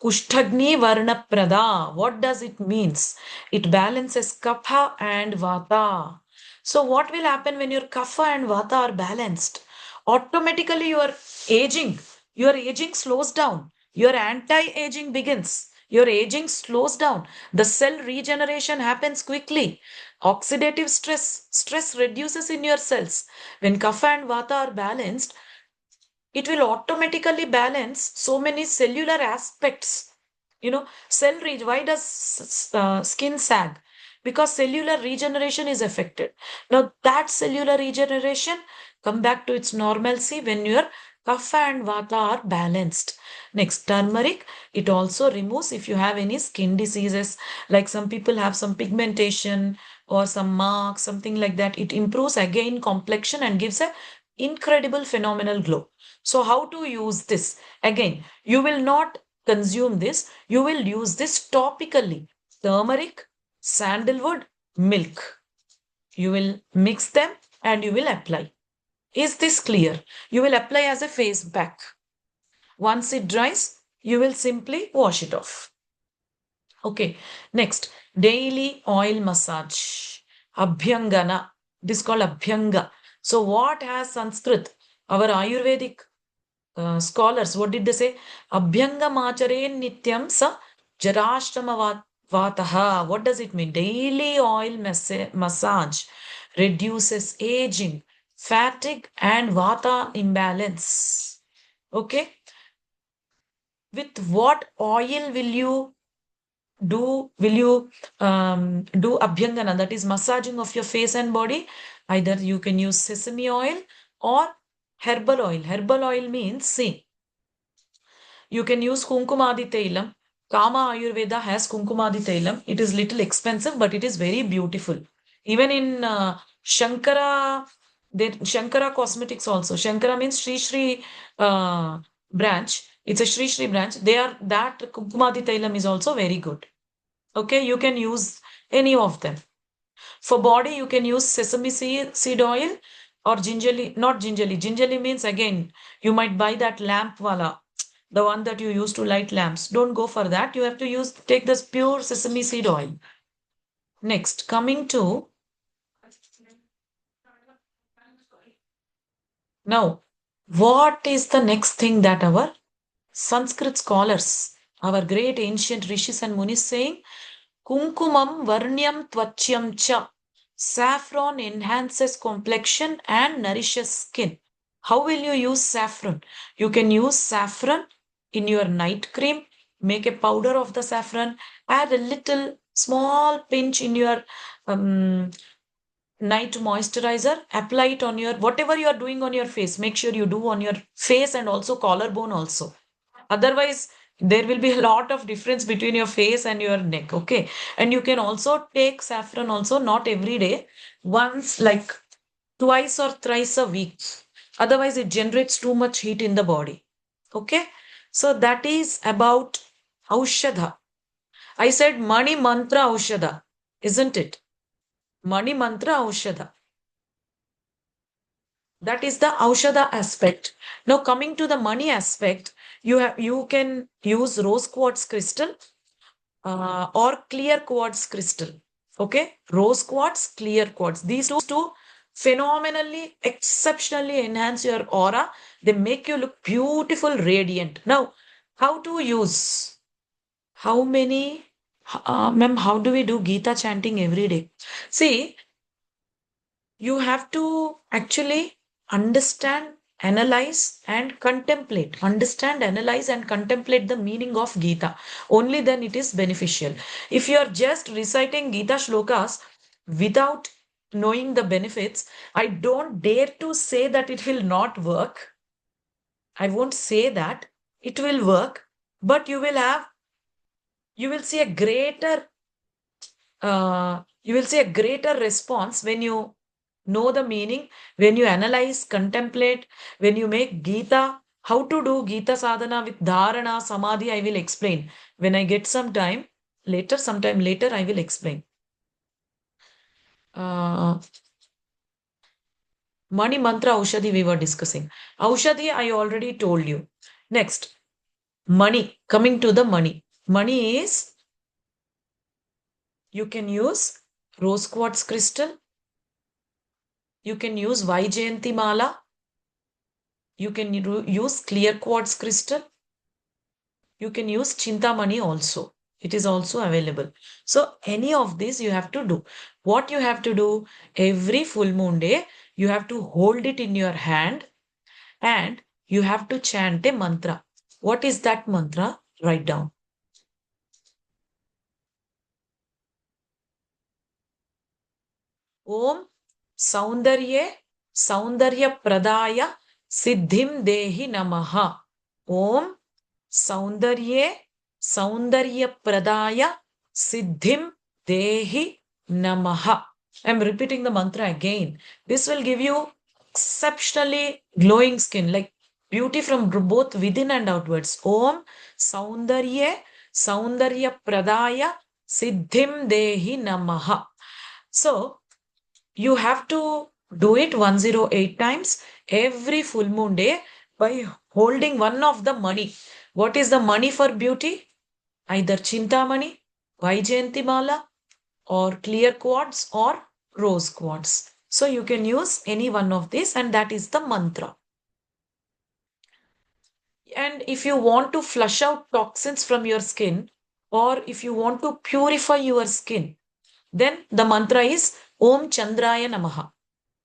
Kushtagni Varna Prada. What does it means? It balances Kapha and Vata. So what will happen when your Kapha and Vata are balanced? Automatically your aging slows down. Your anti-aging begins. Your aging slows down. The cell regeneration happens quickly. Oxidative stress reduces in your cells. When Kapha and Vata are balanced, it will automatically balance so many cellular aspects. Why does skin sag? Because cellular regeneration is affected. Now that cellular regeneration come back to its normalcy when your kapha and vata are balanced. Next, turmeric, it also removes if you have any skin diseases, like some people have some pigmentation or some marks, something like that. It improves again complexion and gives a incredible phenomenal glow. So how to use this? Again, you will not consume this. You will use this topically. Turmeric, sandalwood, milk. You will mix them and you will apply. Is this clear? You will apply as a face pack. Once it dries, you will simply wash it off. Okay, next, daily oil massage. Abhyangana. This is called Abhyanga. So what has Sanskrit? Our Ayurvedic scholars, what did they say? Abhyanga machare nityam sa jarashrama vataha. What does it mean? Daily oil massage reduces aging, fatigue, and vata imbalance. Okay. With what oil will you do abhyangana, that is massaging of your face and body? Either you can use sesame oil or herbal oil. Herbal oil means, see, you can use Kunkumadi Tailam. Kama Ayurveda has Kunkumadi Tailam. It is little expensive, but it is very beautiful. Even in Shankara Cosmetics also. Shankara means Sri Sri branch. It's a Sri Sri branch. That Kunkumadi Tailam is also very good. Okay, you can use any of them. For body, you can use sesame seed oil or gingerly, not gingerly. Gingerly means, again, you might buy that lamp wala, the one that you use to light lamps. Don't go for that. You have to take this pure sesame seed oil. Next, coming to now, what is the next thing that our Sanskrit scholars, our great ancient rishis and munis saying? Kunkumam varnyam tvachyam cha. Saffron enhances complexion and nourishes skin. How will you use saffron? You can use saffron in your night cream, make a powder of the saffron, add a little small pinch in your night moisturizer, apply it on your, whatever you are doing on your face, make sure you do on your face and also collarbone also. Otherwise, there will be a lot of difference between your face and your neck. Okay. And you can also take saffron also, not every day, once, like twice or thrice a week. Otherwise, it generates too much heat in the body. Okay. So that is about Aushadha. I said Mani Mantra Aushadha, isn't it? Mani Mantra Aushadha. That is the Aushadha aspect. Now coming to the money aspect, you can use rose quartz crystal or clear quartz crystal. Okay, rose quartz, clear quartz. These two phenomenally, exceptionally enhance your aura. They make you look beautiful, radiant. Now, how to use? How many, ma'am, how do we do Gita chanting every day? See, you have to actually understand, analyze, and contemplate. Understand, analyze, and contemplate the meaning of Gita. Only then it is beneficial. If you are just reciting Gita shlokas without knowing the benefits, I don't dare to say that it will not work. I won't say that it will work, but you will see a greater response when you know the meaning, when you analyze, contemplate, when you make Gita. How to do Gita sadhana with dharana, samadhi, I will explain. When I get some time later, sometime later, I will explain. Mani mantra Aushadhi we were discussing. Aushadhi, I already told you. Next, money. Coming to the money. Money is, you can use rose quartz crystal. You can use Vaijayanti mala. You can use clear quartz crystal. You can use Chintamani also. It is also available. So any of these you have to do. What you have to do, every full moon day, you have to hold it in your hand and you have to chant a mantra. What is that mantra? Write down. Om Saundarya Pradaya Siddhim Dehi Namaha. Om Saundarye Pradaya Siddhim Dehi Namaha. I'm repeating the mantra again. This will give you exceptionally glowing skin, like beauty from both within and outwards. Om Saundarye Pradaya Siddhim Dehi Namaha. So, you have to do it 108 times every full moon day by holding one of the money. What is the money for beauty? Either Chintamani, Vaijayanti mala, or clear quartz or rose quartz. So you can use any one of these, and that is the mantra. And if you want to flush out toxins from your skin, or if you want to purify your skin, then the mantra is Om Chandraya Namaha.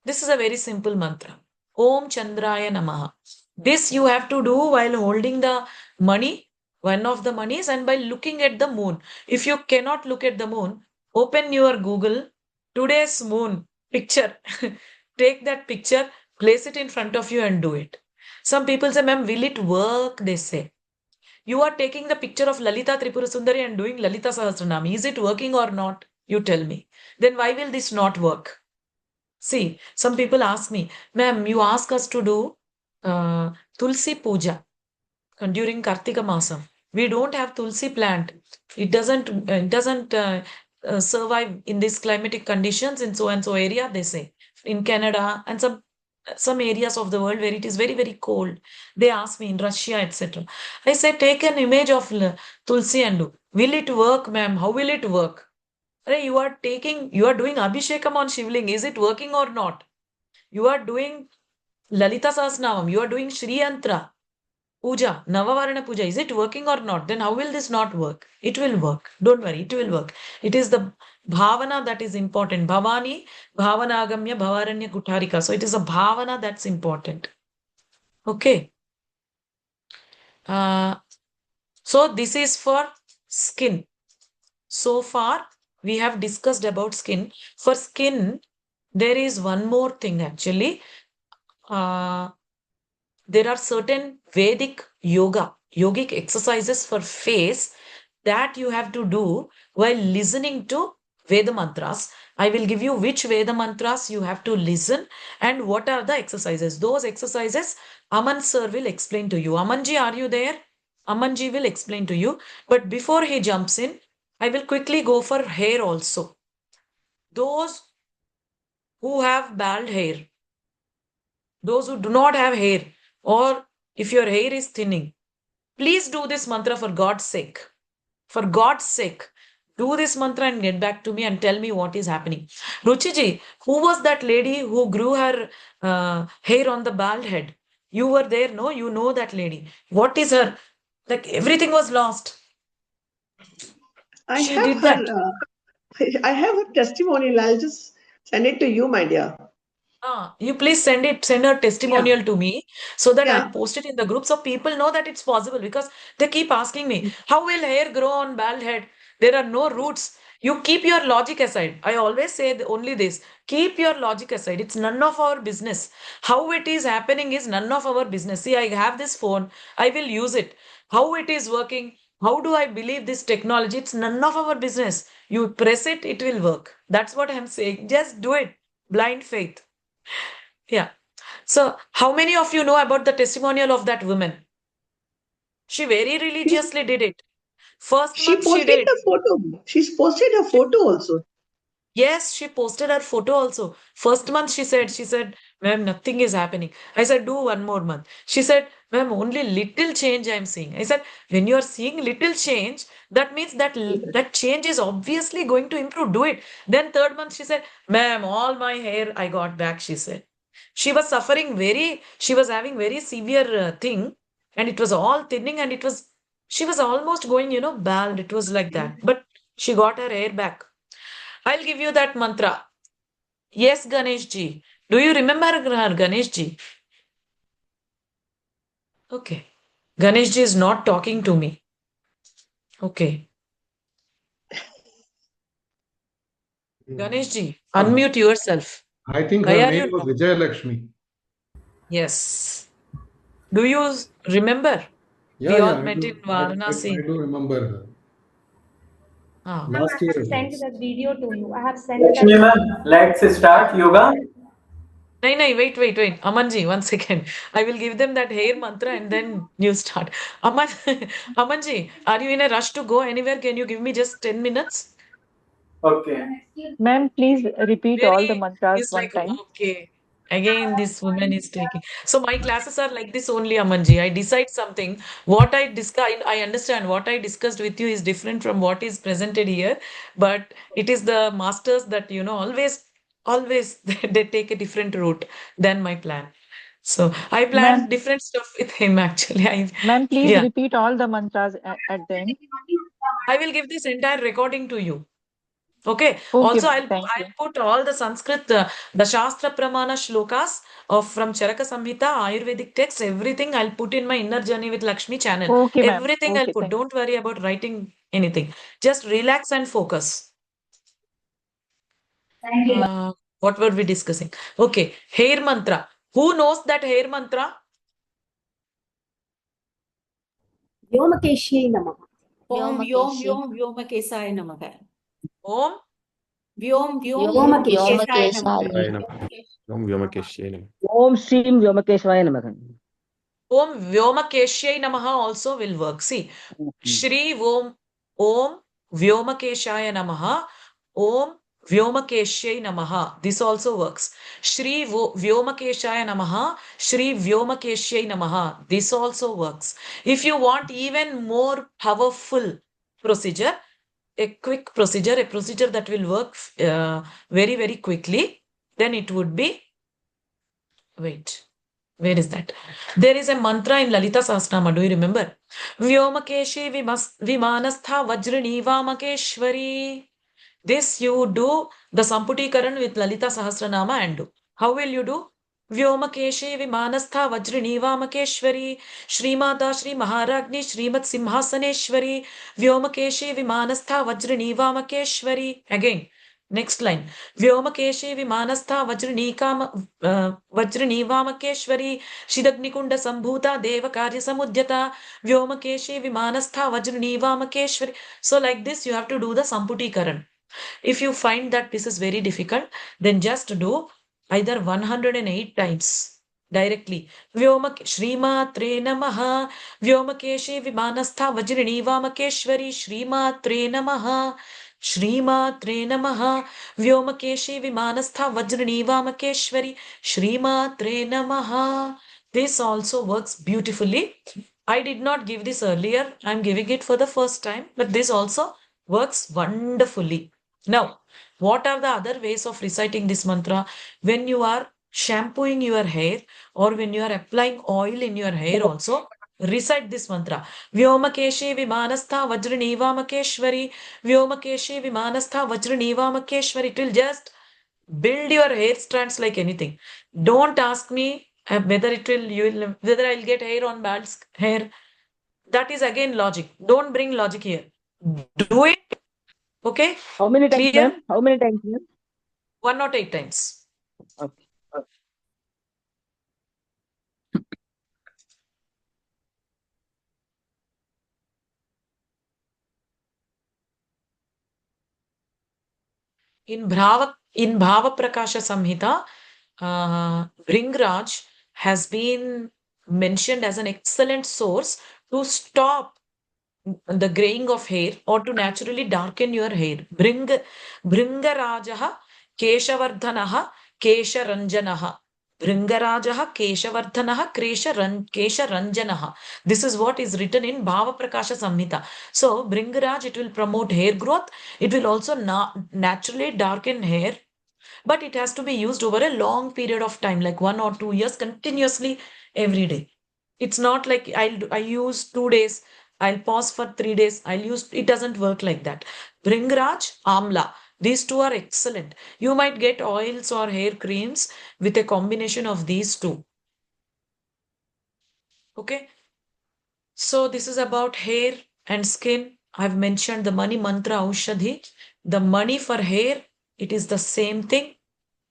This is a very simple mantra. Om Chandraya Namaha. This you have to do while holding the money, one of the monies, and by looking at the moon. If you cannot look at the moon, open your Google, today's moon picture. Take that picture, place it in front of you and do it. Some people say, ma'am, will it work? They say. You are taking the picture of Lalita Tripura Sundari and doing Lalita Sahasranam. Is it working or not? You tell me. Then why will this not work? See, some people ask me, ma'am, you ask us to do Tulsi Puja during Kartika Masam. We don't have Tulsi plant. It doesn't survive in these climatic conditions in so and so area, they say. In Canada and some areas of the world where it is very, very cold. They ask me in Russia, etc. I say, take an image of Tulsi and do. Will it work, ma'am? How will it work? You are doing Abhishekam on Shivling. Is it working or not? You are doing Lalita Sahasranam. You are doing Shri Yantra Puja, Navavarana Puja. Is it working or not? Then how will this not work? It will work. Don't worry, it will work. It is the bhavana that is important. Bhavani, Bhavanagamya, Bhavaranya Kutarika. So it is a bhavana that's important. Okay. So this is for skin. So far, we have discussed about skin. For skin, there is one more thing actually. There are certain Vedic yogic exercises for face that you have to do while listening to Veda mantras. I will give you which Veda mantras you have to listen and what are the exercises. Those exercises, Aman sir will explain to you. Amanji, are you there? Amanji will explain to you. But before he jumps in, I will quickly go for hair also. Those who have bald hair, those who do not have hair, or if your hair is thinning, please do this mantra for God's sake. For God's sake, Do this mantra and get back to me and tell me what is happening. Ruchiji, who was that lady who grew her hair on the bald head? You were there, no? You know that lady. What is her? Like everything was lost. I She have did her. that. I have her testimonial. I'll just send it to you, my dear. You please send her Yeah, testimonial to me so that I'll yeah. post it in the group so people know that it's possible because they keep asking me, how will hair grow on bald head? There are no roots. You keep your logic aside. I always say only this. Keep your logic aside. It's none of our business. How it is happening is none of our business. See, I have this phone. I will use it. How it is working? How do I believe this technology? It's none of our business. You press it, it will work. That's what I'm saying. Just do it. Blind faith. Yeah. So, how many of you know about the testimonial of that woman? She very She religiously did it. First she month she posted did. the photo. She's posted her photo also. Yes, she posted her photo also. First month she said, ma'am, nothing is happening. I said, do one more month. She said, ma'am, only little change I'm seeing. I said, when you are seeing little change, that means that change is obviously going to improve. Do it. Then third month she said, ma'am, all my hair I got back, she said. She was having very severe thing and it was all thinning and she was almost going, bald. It was like that. But she got her hair back. I'll give you that mantra. Yes, Ganesh ji. Do you remember her, Ganesh ji? Okay. Ganesh ji is not talking to me. Okay. Ganesh ji, unmute yourself. I think Why her are you name was talking? Vijaya Lakshmi. Yes. Do you remember? We Yeah, all yeah, I met in do. I Varanasi. do remember her. Ah. Ma'am, Last I year have it sent was. the video to you. I have sent that Lakshmi ma'am, video. let's start yoga. No, wait. Amanji, 1 second. I will give them that hair mantra and then you start. Amanji, are you in a rush to go anywhere? Can you give me just 10 minutes? Okay. Ma'am, please repeat all the Very, mantras it's one like, time. okay, again, this woman is taking. So my classes are like this only, Amanji. I decide something. What I discuss, I understand what I discussed with you is different from what is presented here, but it is the masters that, always they take a different route than my plan. So I planned Ma'am, different stuff with him actually. ma'am, please Yeah, repeat all the mantras at the end. I will give this entire recording to you. Okay. Okay, Also, ma'am. Thank you. I'll put all the Sanskrit, the Shastra Pramana shlokas of from Charaka Samhita, Ayurvedic texts, everything I'll put in my Inner Journey with Lakshmi channel. Okay, ma'am. Everything I'll Okay, put. thank you. Don't worry about writing anything. Just relax and focus. Uh, what were we discussing? Okay. Hair mantra. Who knows that hair mantra? व्योमकेश्यै नमः। Om Vyom व्योमकेशी Vyom Vyomakesaya Namaha. Om Vyom Vyom व्योमकेश्यै Vyomakesaya व्योमकेशाय Namaha. नमः ओम व्योमकेश्यै नमः ओम श्रीं व्योमकेशवाय नमः। Om Vyomakeshyai Namaha also will work. See, Shri Om Vyomakeshaya Namaha. Om Vyomakeshyai Namaha. This also works. Shri Vyomakeshaya Namaha. Shri Vyomakeshyai Namaha. This also works. If you want even more powerful procedure, a quick procedure, a procedure that will work very, very quickly, then it would be, wait. Where is that? There is a mantra in Lalita Sahasranama. Do you remember? Vyomakeshi Vimanastha Vajrani Vamakeshwari. This you do the Samputikaran with Lalita Sahasranama and do. How will you do? Vyomakeshi Vimanastha Vajrani Vamakeshwari. Srimata Shri Maharagni Srimat Simhasaneshwari. Vyomakeshi Vimanastha Vajrani Vamakeshwari. Again. Next line. Vyomakeshi Vimanastha Vajrani Vamakeshwari Shidagnikunda Sambhuta Deva Karya Samudyata Vyomakeshi Vimanastha Vajrani Vamakeshwari. So like this you have to do the Samputikaran. If you find that this is very difficult, then just do either 108 times directly. Shrimatre Namaha Vyomakeshi Vimanastha Vajrani Vamakeshwari Shrimatre Namaha Shrimatre Namaha Vyomakeshi Vimanastha Vajrani Vamakeshwari Shrimatre Namaha. This also works beautifully. I did not give this earlier. I'm giving it for the first time, but this also Works wonderfully. Now, what are the other ways of reciting this mantra? When you are shampooing your hair or when you are applying oil in your hair also, recite this mantra. Vyomakeshe vimanastha vajraneva Vyomakeshe vimanastha vajraneva It will just build your hair strands like anything. Don't ask me whether whether I'll get hair on bald's hair. That is again logic. Don't bring logic here. Do it. Okay? How many times, Clear? ma'am? How many times, ma'am? 108 times. Okay. In Bhava Prakasha Samhita, Bhringraj has been mentioned as an excellent source to stop the graying of hair or to naturally darken your hair. Bhringarajaha Keshavardhanaha Kesharanjanaha. Bhringarajaha Keshavardhanaha Kesharanjanaha. This is what is written in Bhava Prakasha Samhita. So, Bhringaraj, it will promote hair growth. It will also naturally darken hair, but it has to be used over a long period of time, like 1 or 2 years continuously every day. It's not like I use 2 days, I'll pause for 3 days, I'll use. It doesn't work like that. Bhringraj, Amla, these two are excellent. You might get oils or hair creams with a combination of these two. Okay. So this is about hair and skin. I've mentioned the money mantra Aushadhi. The money for hair, it is the same thing.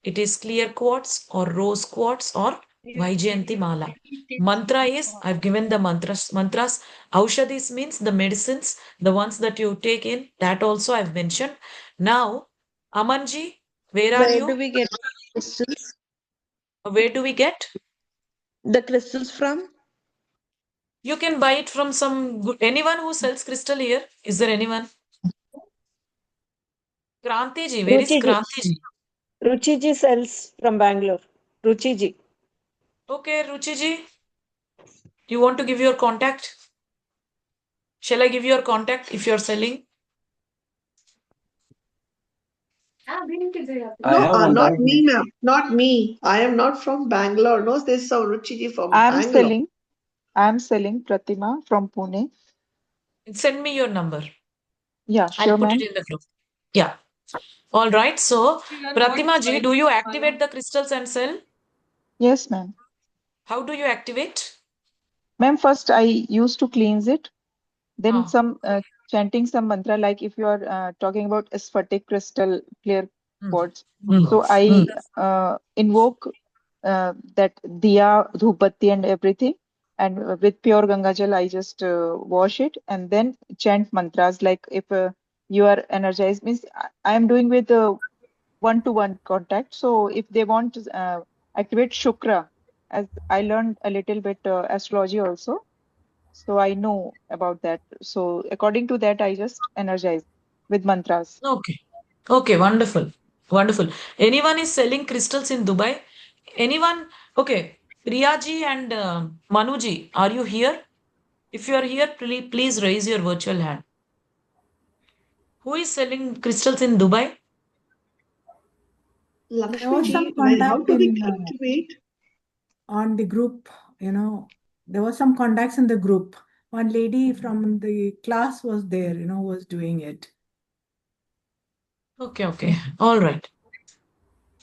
It is clear quartz or rose quartz or Vaijayanti Mala. Mantra is, I've given the mantras. Aushadhis means the medicines, the ones that you take in. That also I've mentioned. Now, Amanji, where are Where do you? we get crystals? Where do we get? The crystals from? You can buy it from anyone who sells crystal here. Is there anyone? Krantiji, where is Ruchiji. Krantiji? Ruchiji sells from Bangalore. Ruchiji. Okay, Ruchiji, you want to give your contact? Shall I give your contact if you're selling? No, not me, ma'am. Not me. I am not from Bangalore. No, there's some Ruchiji from Bangalore. I'm selling Pratima from Pune. Send me your number. Yeah, I'll sure, put ma'am. it in the group. Yeah. All right. So, Pratima ji, do you activate the crystals and sell? Yes, ma'am. How do you activate? Ma'am, first I used to cleanse it. Then Ah. some chanting some mantra, like if you are talking about sphatic crystal, clear quartz. So I invoke that diya, dhupatti and everything. And with pure Ganga Jal, I just wash it and then chant mantras. Like if you are energized, means I am doing with one-to-one contact. So if they want to activate Shukra, as I learned a little bit astrology also, so I know about that. So according to that, I just energize with mantras. Okay. Okay, wonderful. Wonderful. Anyone is selling crystals in Dubai? Anyone? Okay. Priyaji and Manuji, are you here? If you are here, please raise your virtual hand. Who is selling crystals in Dubai? There was some Lakshmi, well, how contact do we in activate? on the group, there was some contacts in the group. One lady from the class was there, was doing it. Okay, okay. All right.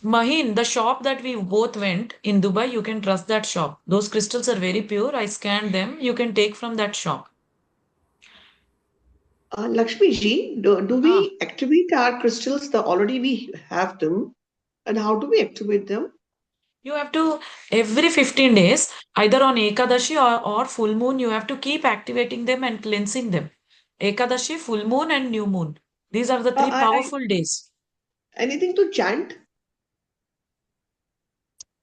Mahin, the shop that we both went in Dubai, you can trust that shop. Those crystals are very pure. I scanned them. You can take from that shop. Lakshmi ji, do we activate our crystals? Already we have them. And how do we activate them? You have to, every 15 days, either on Ekadashi or full moon, you have to keep activating them and cleansing them. Ekadashi, full moon, and new moon. These are the three powerful days. Anything to chant?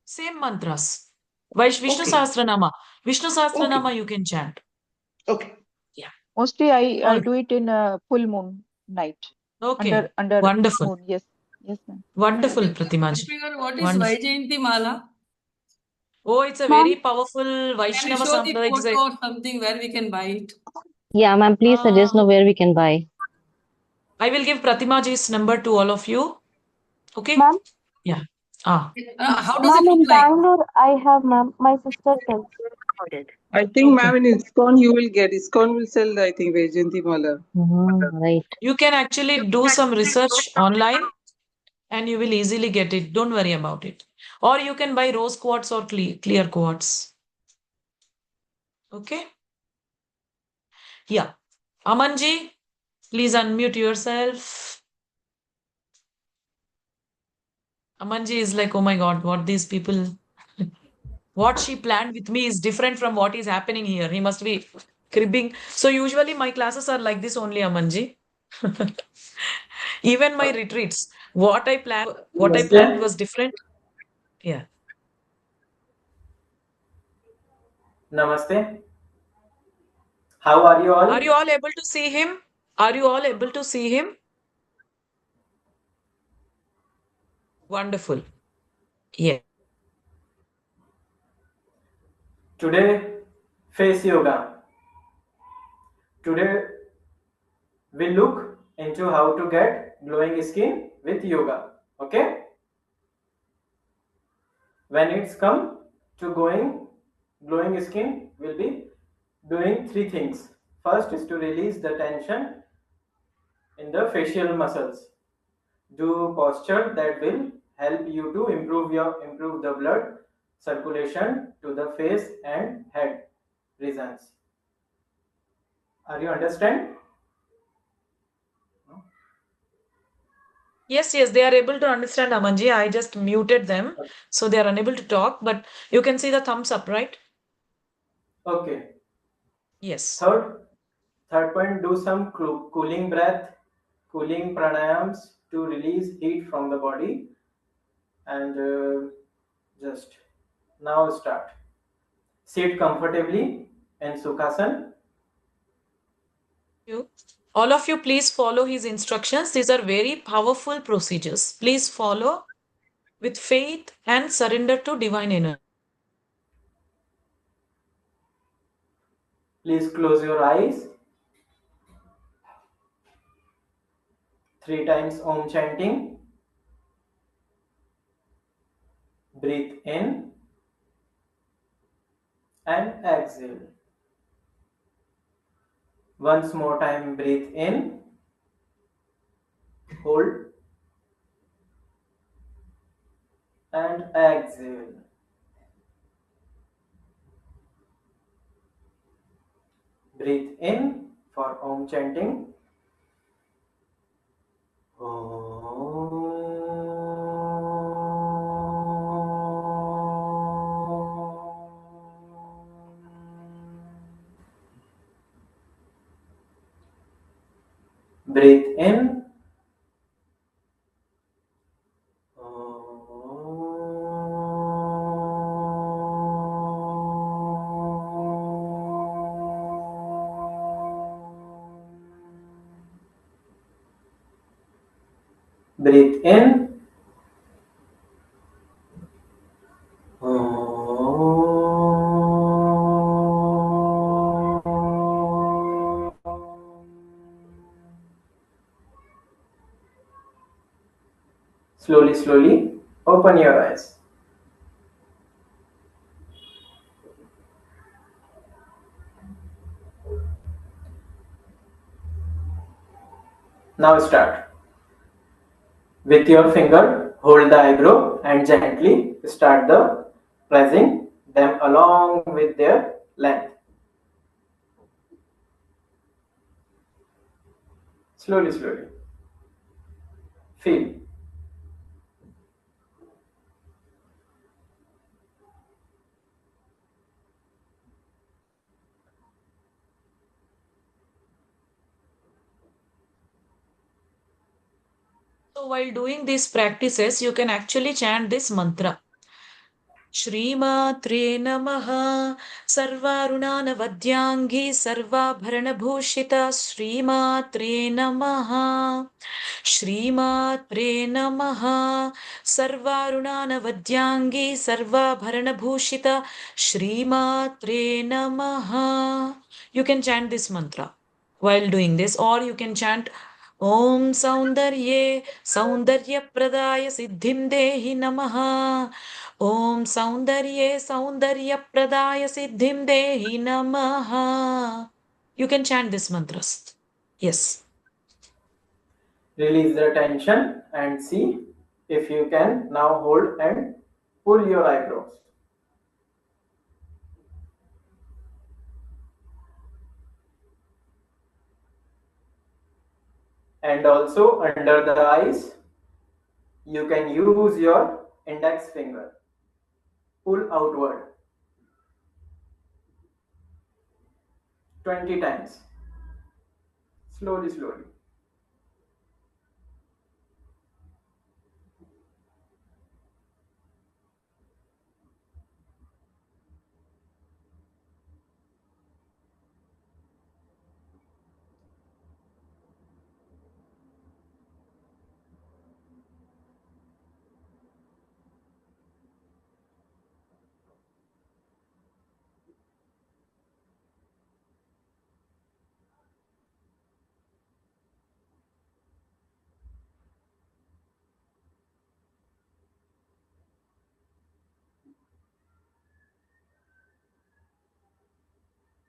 Same mantras. Vishnu Sahasranama. Vishnu Sahasranama you can chant. Okay. Yeah. Mostly I do it in full moon night. Okay. Under Wonderful. moon. Yes. Yes, ma'am. Wonderful, Pratimaji. What is Wonderful. Vaijayanti Mala? Oh, it's a very powerful Can you Vaishnava show the Sampradaya. photo or something where we can buy it? Yeah, ma'am, please suggest now where we can buy. I will give Pratima ji's number to all of you. Okay? Ma'am? Yeah. How does Ma'am, it in look like? Bangalore, I have, ma'am. My sister sells. I think, Okay. ma'am, in ISKCON you will get. ISKCON will sell, I think, Vaijayanti Mala. Right. You can actually do some research online and you will easily get it. Don't worry about it. Or you can buy rose quartz or clear quartz. Okay? Yeah. Amanji, please unmute yourself. Amanji is like, oh my God, what these people, what she planned with me is different from what is happening here. He must be cribbing. So usually my classes are like this only, Amanji. Even my retreats, what I planned Namaste. was different. Yeah. Namaste. How are you Are you all? all able to see him? Are you all able to see him? Wonderful. Yeah. Today, face yoga. Today, we look into how to get glowing skin with yoga. Okay? When it's come to glowing skin, we'll be doing three things. First is to release the tension in the facial muscles. Do posture that will help you to improve the blood circulation to the face and head regions. Are you understand? Yes, they are able to understand, Amanji. I just muted them, so they are unable to talk, but you can see the thumbs up, right? Okay. Yes. Third point, do some cooling breath, cooling pranayams to release heat from the body. And just now start. Sit comfortably in Sukhasana. All of you, please follow his instructions. These are very powerful procedures. Please follow with faith and surrender to divine energy. Please close your eyes. 3 times Om chanting. Breathe in and exhale. Once more time, breathe in, hold, and exhale. Breathe in for Om chanting. Breathe in. Breathe in. Slowly, open your eyes. Now start. With your finger, hold the eyebrow and gently start the pressing them along with their length. Slowly. Feel. So while doing these practices, you can actually chant this mantra. Shrimatre Namaha Sarvarunanavadyangi Sarvabharanabhushita Shrimatre Namaha Shrimatre Namaha Sarvarunanavadyangi Sarvabharanabhushita Shrimatre Namaha. You can chant this mantra while doing this, or you can chant Om Saundarye Saundaryapradaaya Siddhim Dehi Namaha. Om Saundarye Saundaryapradaaya Siddhim Dehi Namaha. You can chant this mantras. Yes. Release the tension and see if you can now hold and pull your eyebrows. And also under the eyes, you can use your index finger. Pull outward 20 times. Slowly, slowly.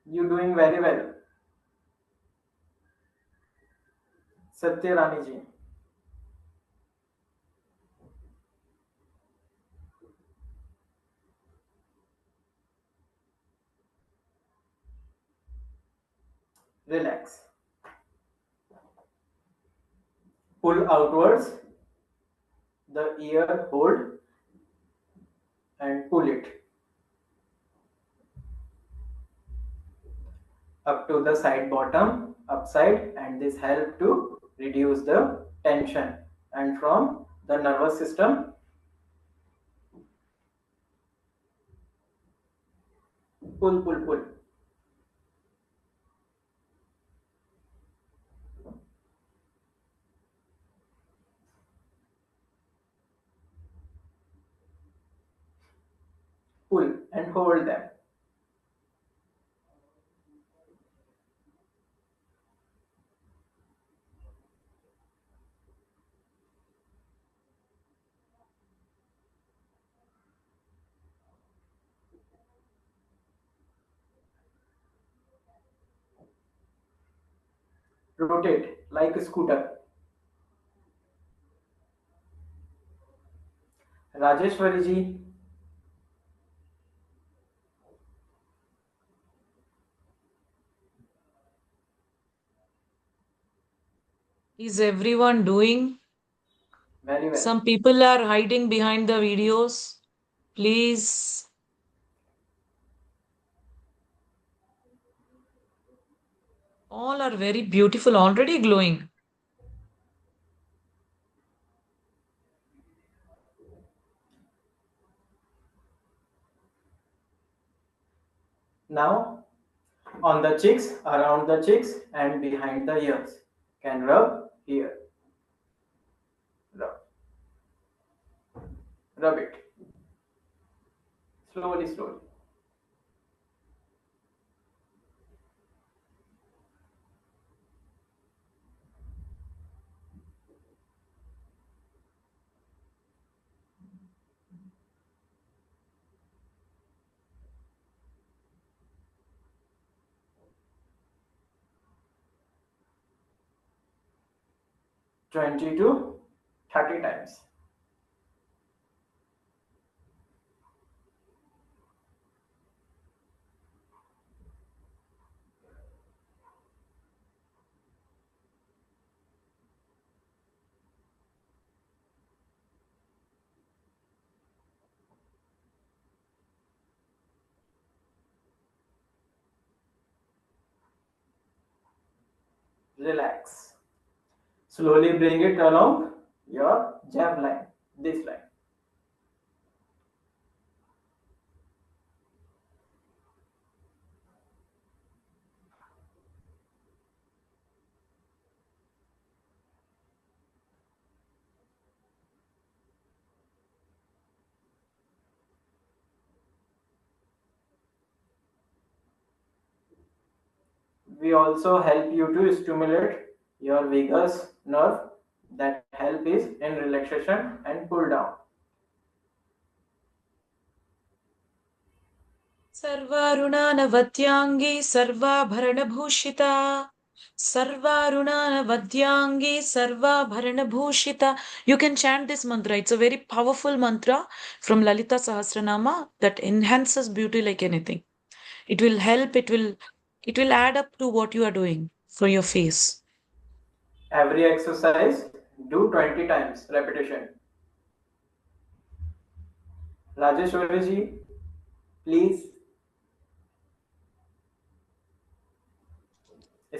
You're doing very well. Satya Rani ji. Relax. Pull outwards. The ear hold and pull it up to the side bottom, upside, and this help to reduce the tension. And from the nervous system, pull, pull, pull. Pull and hold them. Rotate like a scooter. Rajeshwari ji. Is everyone doing? Very well. Some people are hiding behind the videos. Please. All are very beautiful, already glowing. Now on the cheeks, around the cheeks, and behind the ears. Can rub here. Rub. Rub it. Slowly, slowly. Twenty to 30 times. Relax. Slowly bring it along your jab line, this line. We also help you to stimulate your vagus nerve. That help is in relaxation and cool down. सर्वारुणानवद्यांगी सर्वाभरणभूषिता सर्वारुणानवद्यांगी सर्वाभरणभूषिता. You can chant this mantra. It's a very powerful mantra from Lalita Sahasranama that enhances beauty like anything. It will help, it will add up to what you are doing for your face. Every exercise, do 20 times repetition. Rajeshwari ji, please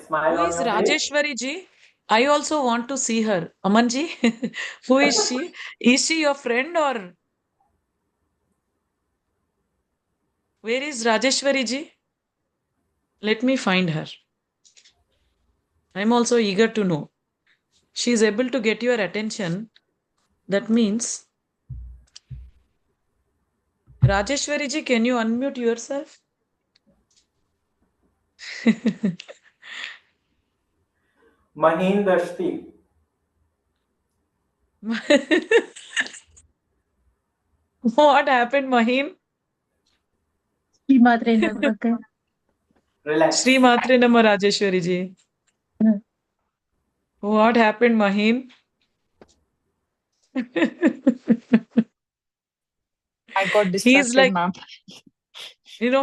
smile Who on is your face. Rajeshwari ji? I also want to see her. Aman ji, who is she? Is she your friend or where is Rajeshwari ji? Let me find her. I'm also eager to know. She is able to get your attention. That means, Rajeshwari ji, can you unmute yourself? Maheen Dashti. What happened, Maheen? Relax. Sri Matre Nama Rajeshwari ji. What happened, Maheen? I got He's distracted, like, ma'am.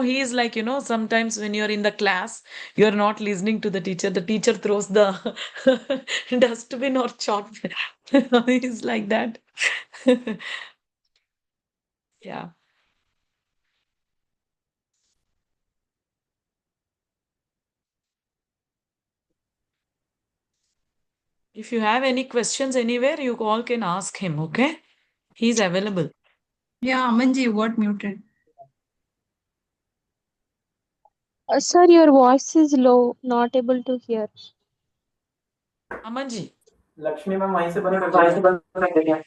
he's like, sometimes when you're in the class, you're not listening to the teacher throws the dustbin or chalk. He's like that. Yeah. If you have any questions anywhere, you all can ask him, okay? He's available. Yeah, Amanji, what muted? Sir, your voice is low, not able to hear. Amanji. Lakshmi ma'am वहीं से बंद कर दिया.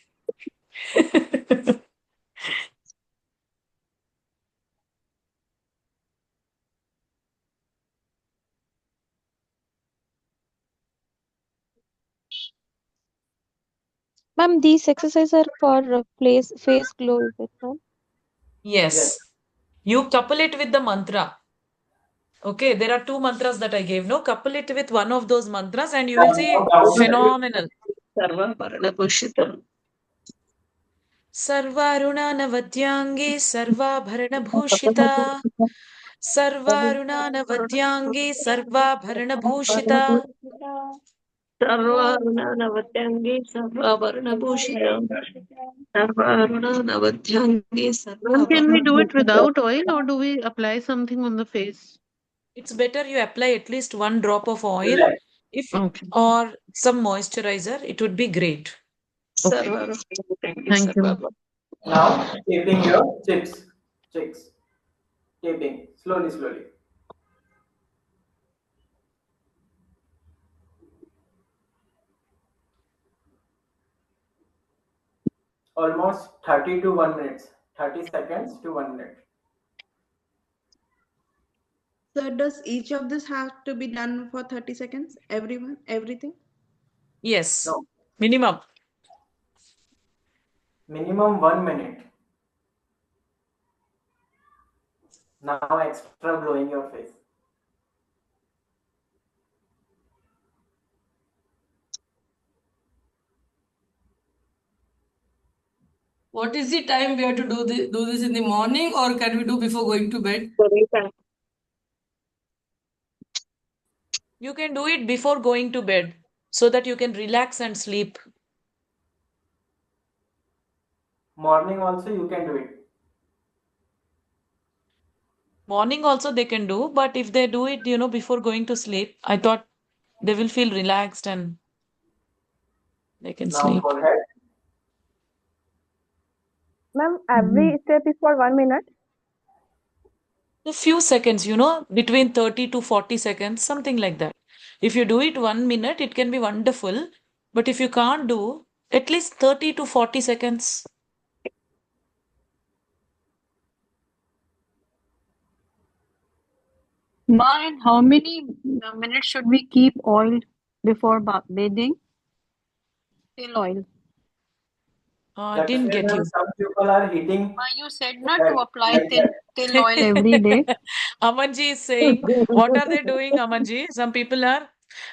Ma'am, these exercises are for face glow, is it, ma'am? Yes. You couple it with the mantra. Okay, there are two mantras that I gave. No, couple it with one of those mantras and you will see phenomenal. सर्वारुणानवद्यांगी सर्वाभरणभूषिता सर्वारुणानवद्यांगी सर्वाभरणभूषिता सर्वारुणानवद्यांगी सर्वाभरणभूषिता सर्वारुणानवद्यांगी Ma'am, can we do it सर्वाभरणभूषिता. without oil or do we apply something on the face? It's better you apply at least one drop of oil if Okay. or some moisturizer. It would be great. Okay. Thank you. Now taping your cheeks. Taping slowly. Almost 30 to 1 minute. 30 seconds to 1 minute. So does each of this have to be done for 30 seconds? Everything? Yes. No. Minimum. Minimum 1 minute. Now extra glowing your face. What is the time we have to do this in the morning, or can we do before going to bed? You can do it before going to bed so that you can relax and sleep. Morning also you can do it. Morning also they can do, but if they do it, before going to sleep, I thought they will feel relaxed and they can Now sleep. forehead. Ma'am, every step is for 1 minute. A few seconds, between 30 to 40 seconds, something like that. If you do it 1 minute, it can be wonderful. But if you can't do, at least 30 to 40 seconds. Ma, and how many minutes should we keep oiled? before bathing? Till oil. Didn't get you. Some people are hitting You said not to apply like that. till oil every day. Amanji is saying, what are they doing, Amanji? Some people are,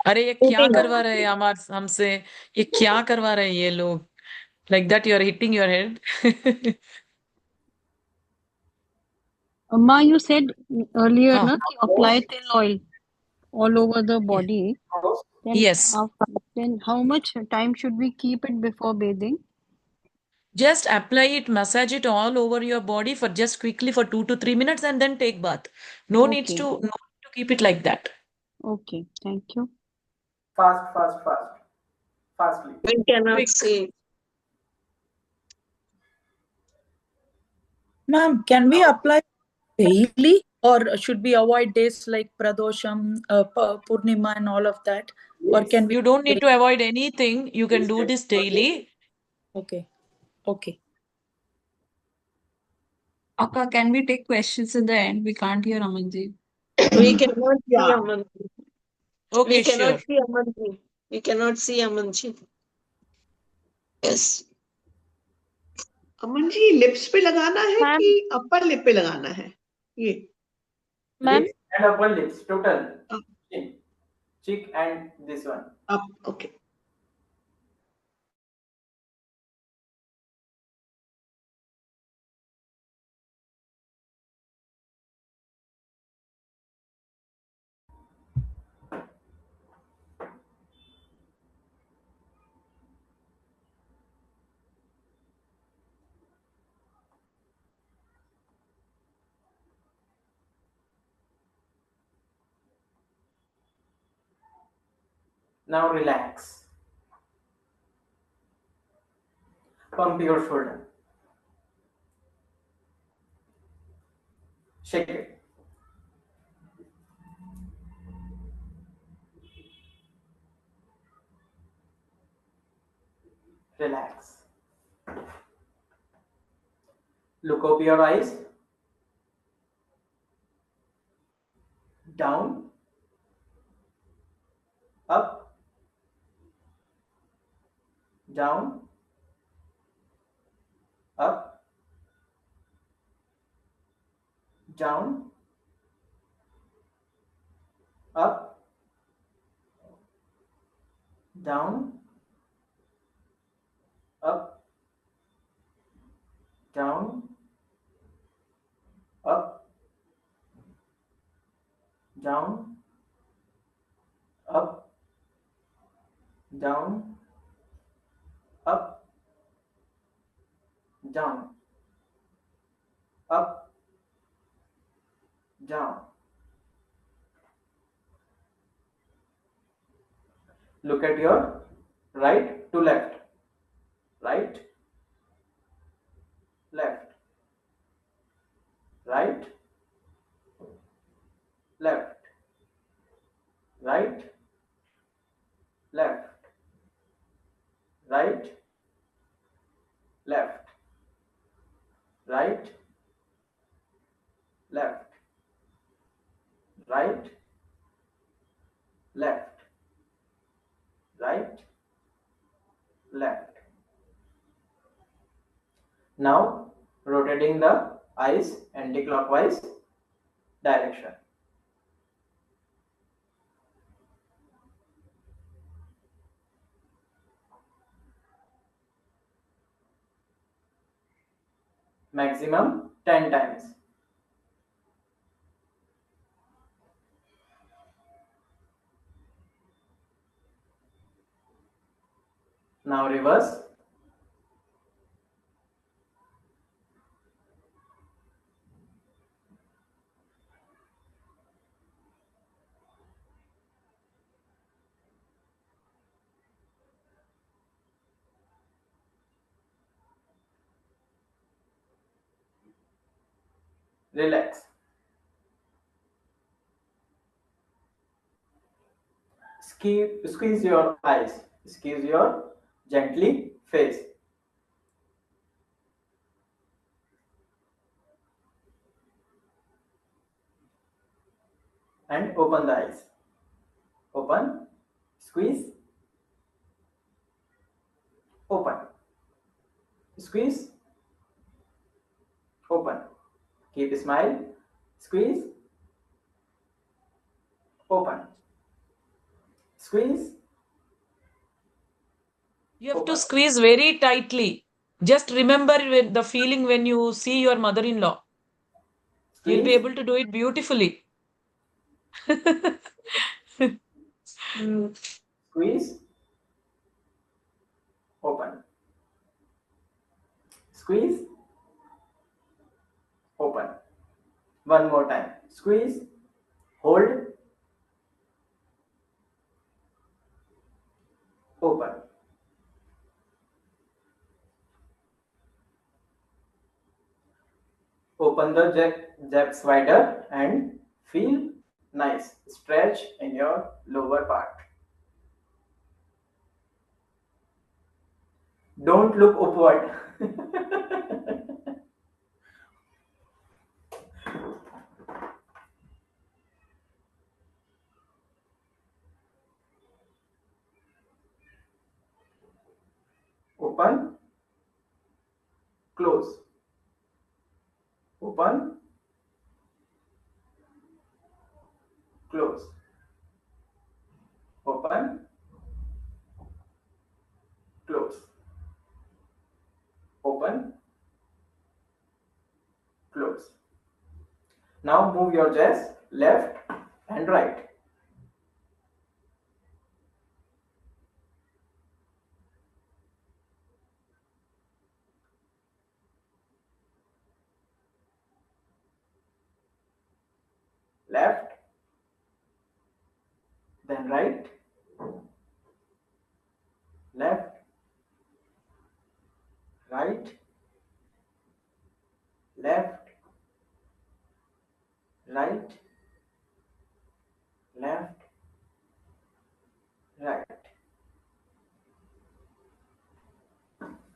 अरे ये क्या करवा रहे हैं हमसे, ये क्या करवा रहे हैं ये लोग? Like that, you are hitting your head. Ma, you said earlier हाँ. na, कि apply till oil all over the body. Then Yes. then how much time should we keep it before bathing? Just apply it, massage it all over your body for just quickly for 2 to 3 minutes and then take bath. No needs Okay. to keep it like that. Okay, thank you. Fastly. We cannot Quick. see. Ma'am, can we apply daily or should we avoid days like Pradosham, Purnima and all of that? Or can we? You don't need to avoid anything. You can do this daily. Okay. Okay. Akka, can we take questions in the end? We can't hear Amanji. We cannot see Amanji. Okay, We cannot sure. see Amanji. We cannot see Amanji. Yes. Aman ji lips पे लगाना है Ma'am. कि upper lip पे लगाना है ये Ma'am. Lips and upper lips, total. Chin, cheek and this one. up okay. Now relax. Pump your shoulder. Shake it. Relax. Look up your eyes. Down. Up. Down. Up. Down. Up. Down. Up. Down. Up. Down. Up. Down. Up. Down. Up. Down. Look at your right to left. Right. Left. Right. Left. Right. Left. Right. Left. Right. Left. Right. Left. Right. Left. Now rotating the eyes anti-clockwise direction. Maximum 10 times. Now reverse. Relax. Squeeze your eyes. Squeeze your gently face. And open the eyes. Open. Squeeze. Open. Squeeze. Open. Keep smile. Squeeze. Open. Squeeze. You have to Open. squeeze very tightly. Just remember the feeling when you see your mother-in-law. You'll be Squeeze. able to do it beautifully. Squeeze. Open. Squeeze. Open. One more time. Squeeze. Hold. Open. Open the jabs wider and feel nice stretch in your lower part. Don't look upward. Open. Close. Open. Close. Open. Close. Open. Close. Now move your chest left and right. Left, then right, left, right, left, right, left, right.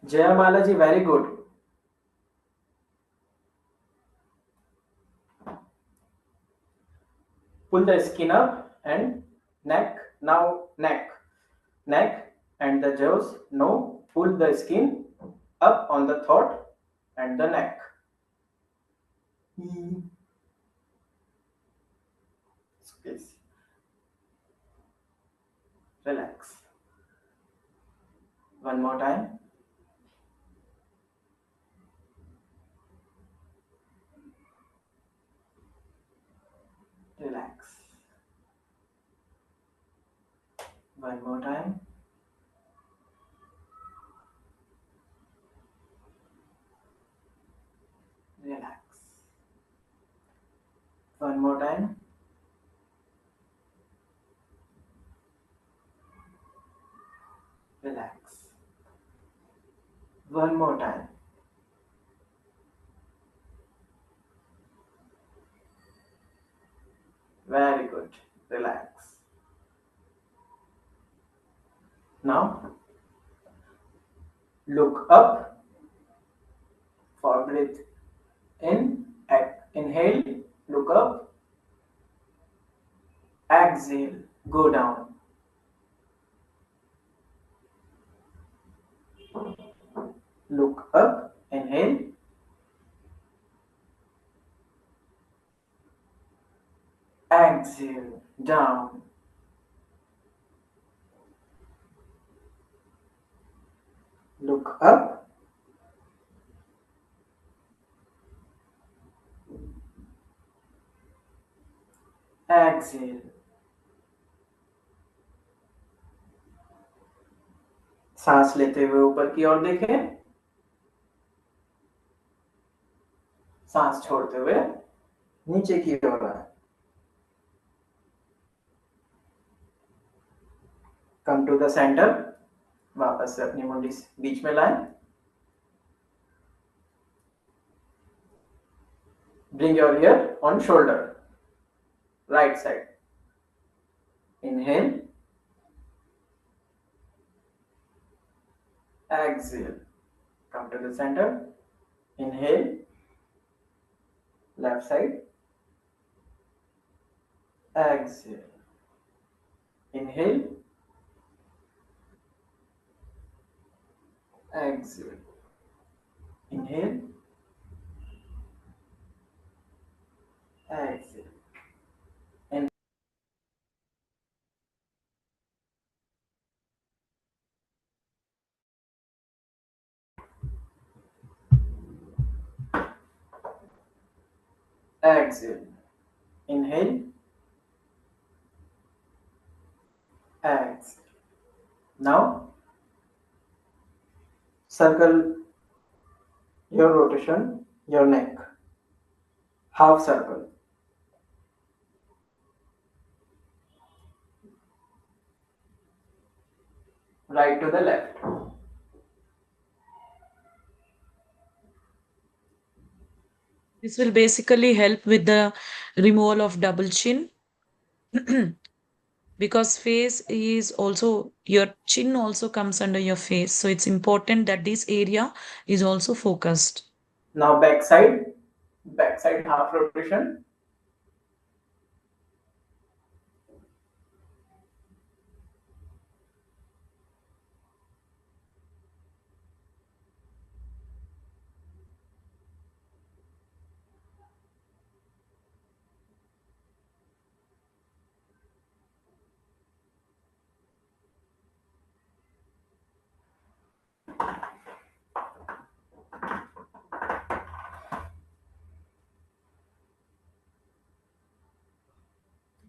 Jayamala ji, very good. Pull the skin up and neck. Now neck. Neck and the jaws. No. Pull the skin up on the throat and the neck. Squeeze. Relax. One more time. Relax. One more time. Relax. One more time. Relax. One more time. Very good. Relax. Now, look up for breath in. Inhale, look up. Exhale, go down. Look up, inhale. Exhale, down. Look up. Exhale. सांस लेते हुए ऊपर की ओर देखें. सांस छोड़ते हुए नीचे की ओर आए. Come to the center. वापस से अपनी मुंडी बीच में लाएं. Bring your ear on shoulder. Right side. Inhale. Exhale. Come to the center. Inhale. Left side. Exhale. Inhale. Exhale. Inhale. Exhale. And exhale. Inhale. Exhale. Now circle your rotation, your neck. Half circle. Right to the left. This will basically help with the removal of double chin. Because face is also, your chin also comes under your face. So it's important that this area is also focused. Now backside half rotation.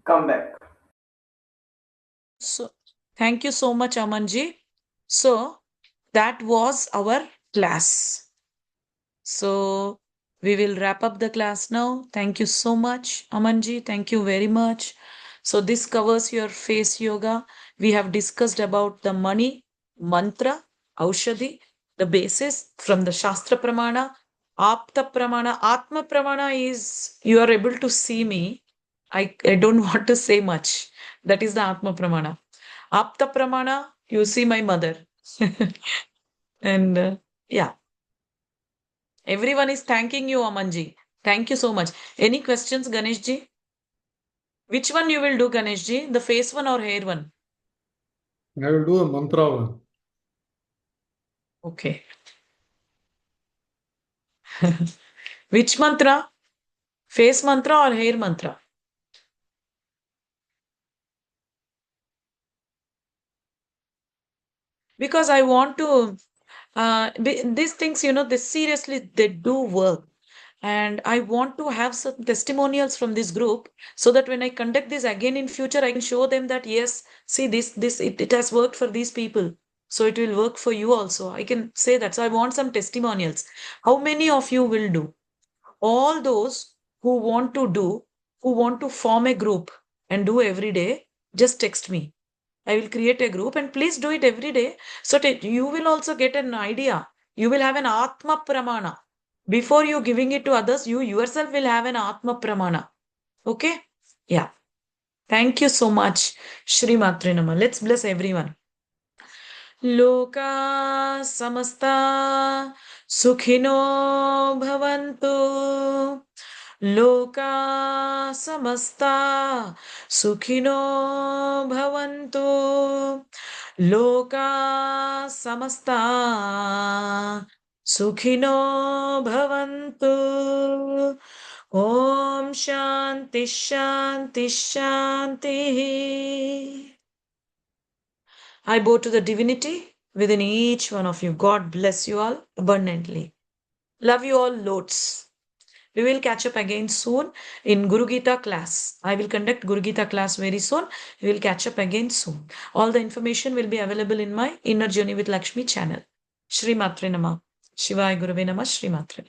Come back. So thank you so much, Amanji. So that was our class. So we will wrap up the class now. Thank you so much, Amanji. Thank you very much. So this covers your face yoga. We have discussed about the money, mantra, aushadhi, the basis from the Shastra Pramana, Apta Pramana. Atma Pramana is you are able to see me. I don't want to say much. That is the Atma Pramana. Apta Pramana, you see my mother. And yeah. Everyone is thanking you, Amanji. Thank you so much. Any questions, Ganeshji? Which one you will do, Ganeshji? The face one or hair one? I will do a mantra one. Okay. Which mantra? Face mantra or hair mantra? Because I want to, these things, this seriously, they do work. And I want to have some testimonials from this group so that when I conduct this again in future, I can show them that, yes, see it has worked for these people. So it will work for you also. I can say that. So I want some testimonials. How many of you will do? All those who want to form a group and do every day, just text me. I will create a group and please do it every day. So you will also get an idea. You will have an Atma Pramana. Before you giving it to others, you yourself will have an Atma Pramana. Okay? Yeah. Thank you so much. Shri Matre Namah. Let's bless everyone. Loka samasta sukhino bhavantu. Loka samasta sukhino bhavantu. Loka samasta sukhino bhavantu. Om Shanti Shanti Shanti. I bow to the divinity within each one of you. God bless you all abundantly. Love you all loads. We will catch up again soon in Guru Gita class. I will conduct Guru Gita class very soon. We will catch up again soon. All the information will be available in my Inner Journey with Lakshmi channel. Shri Matre Namah. Shivaya Gurave Namah. Shri Matre.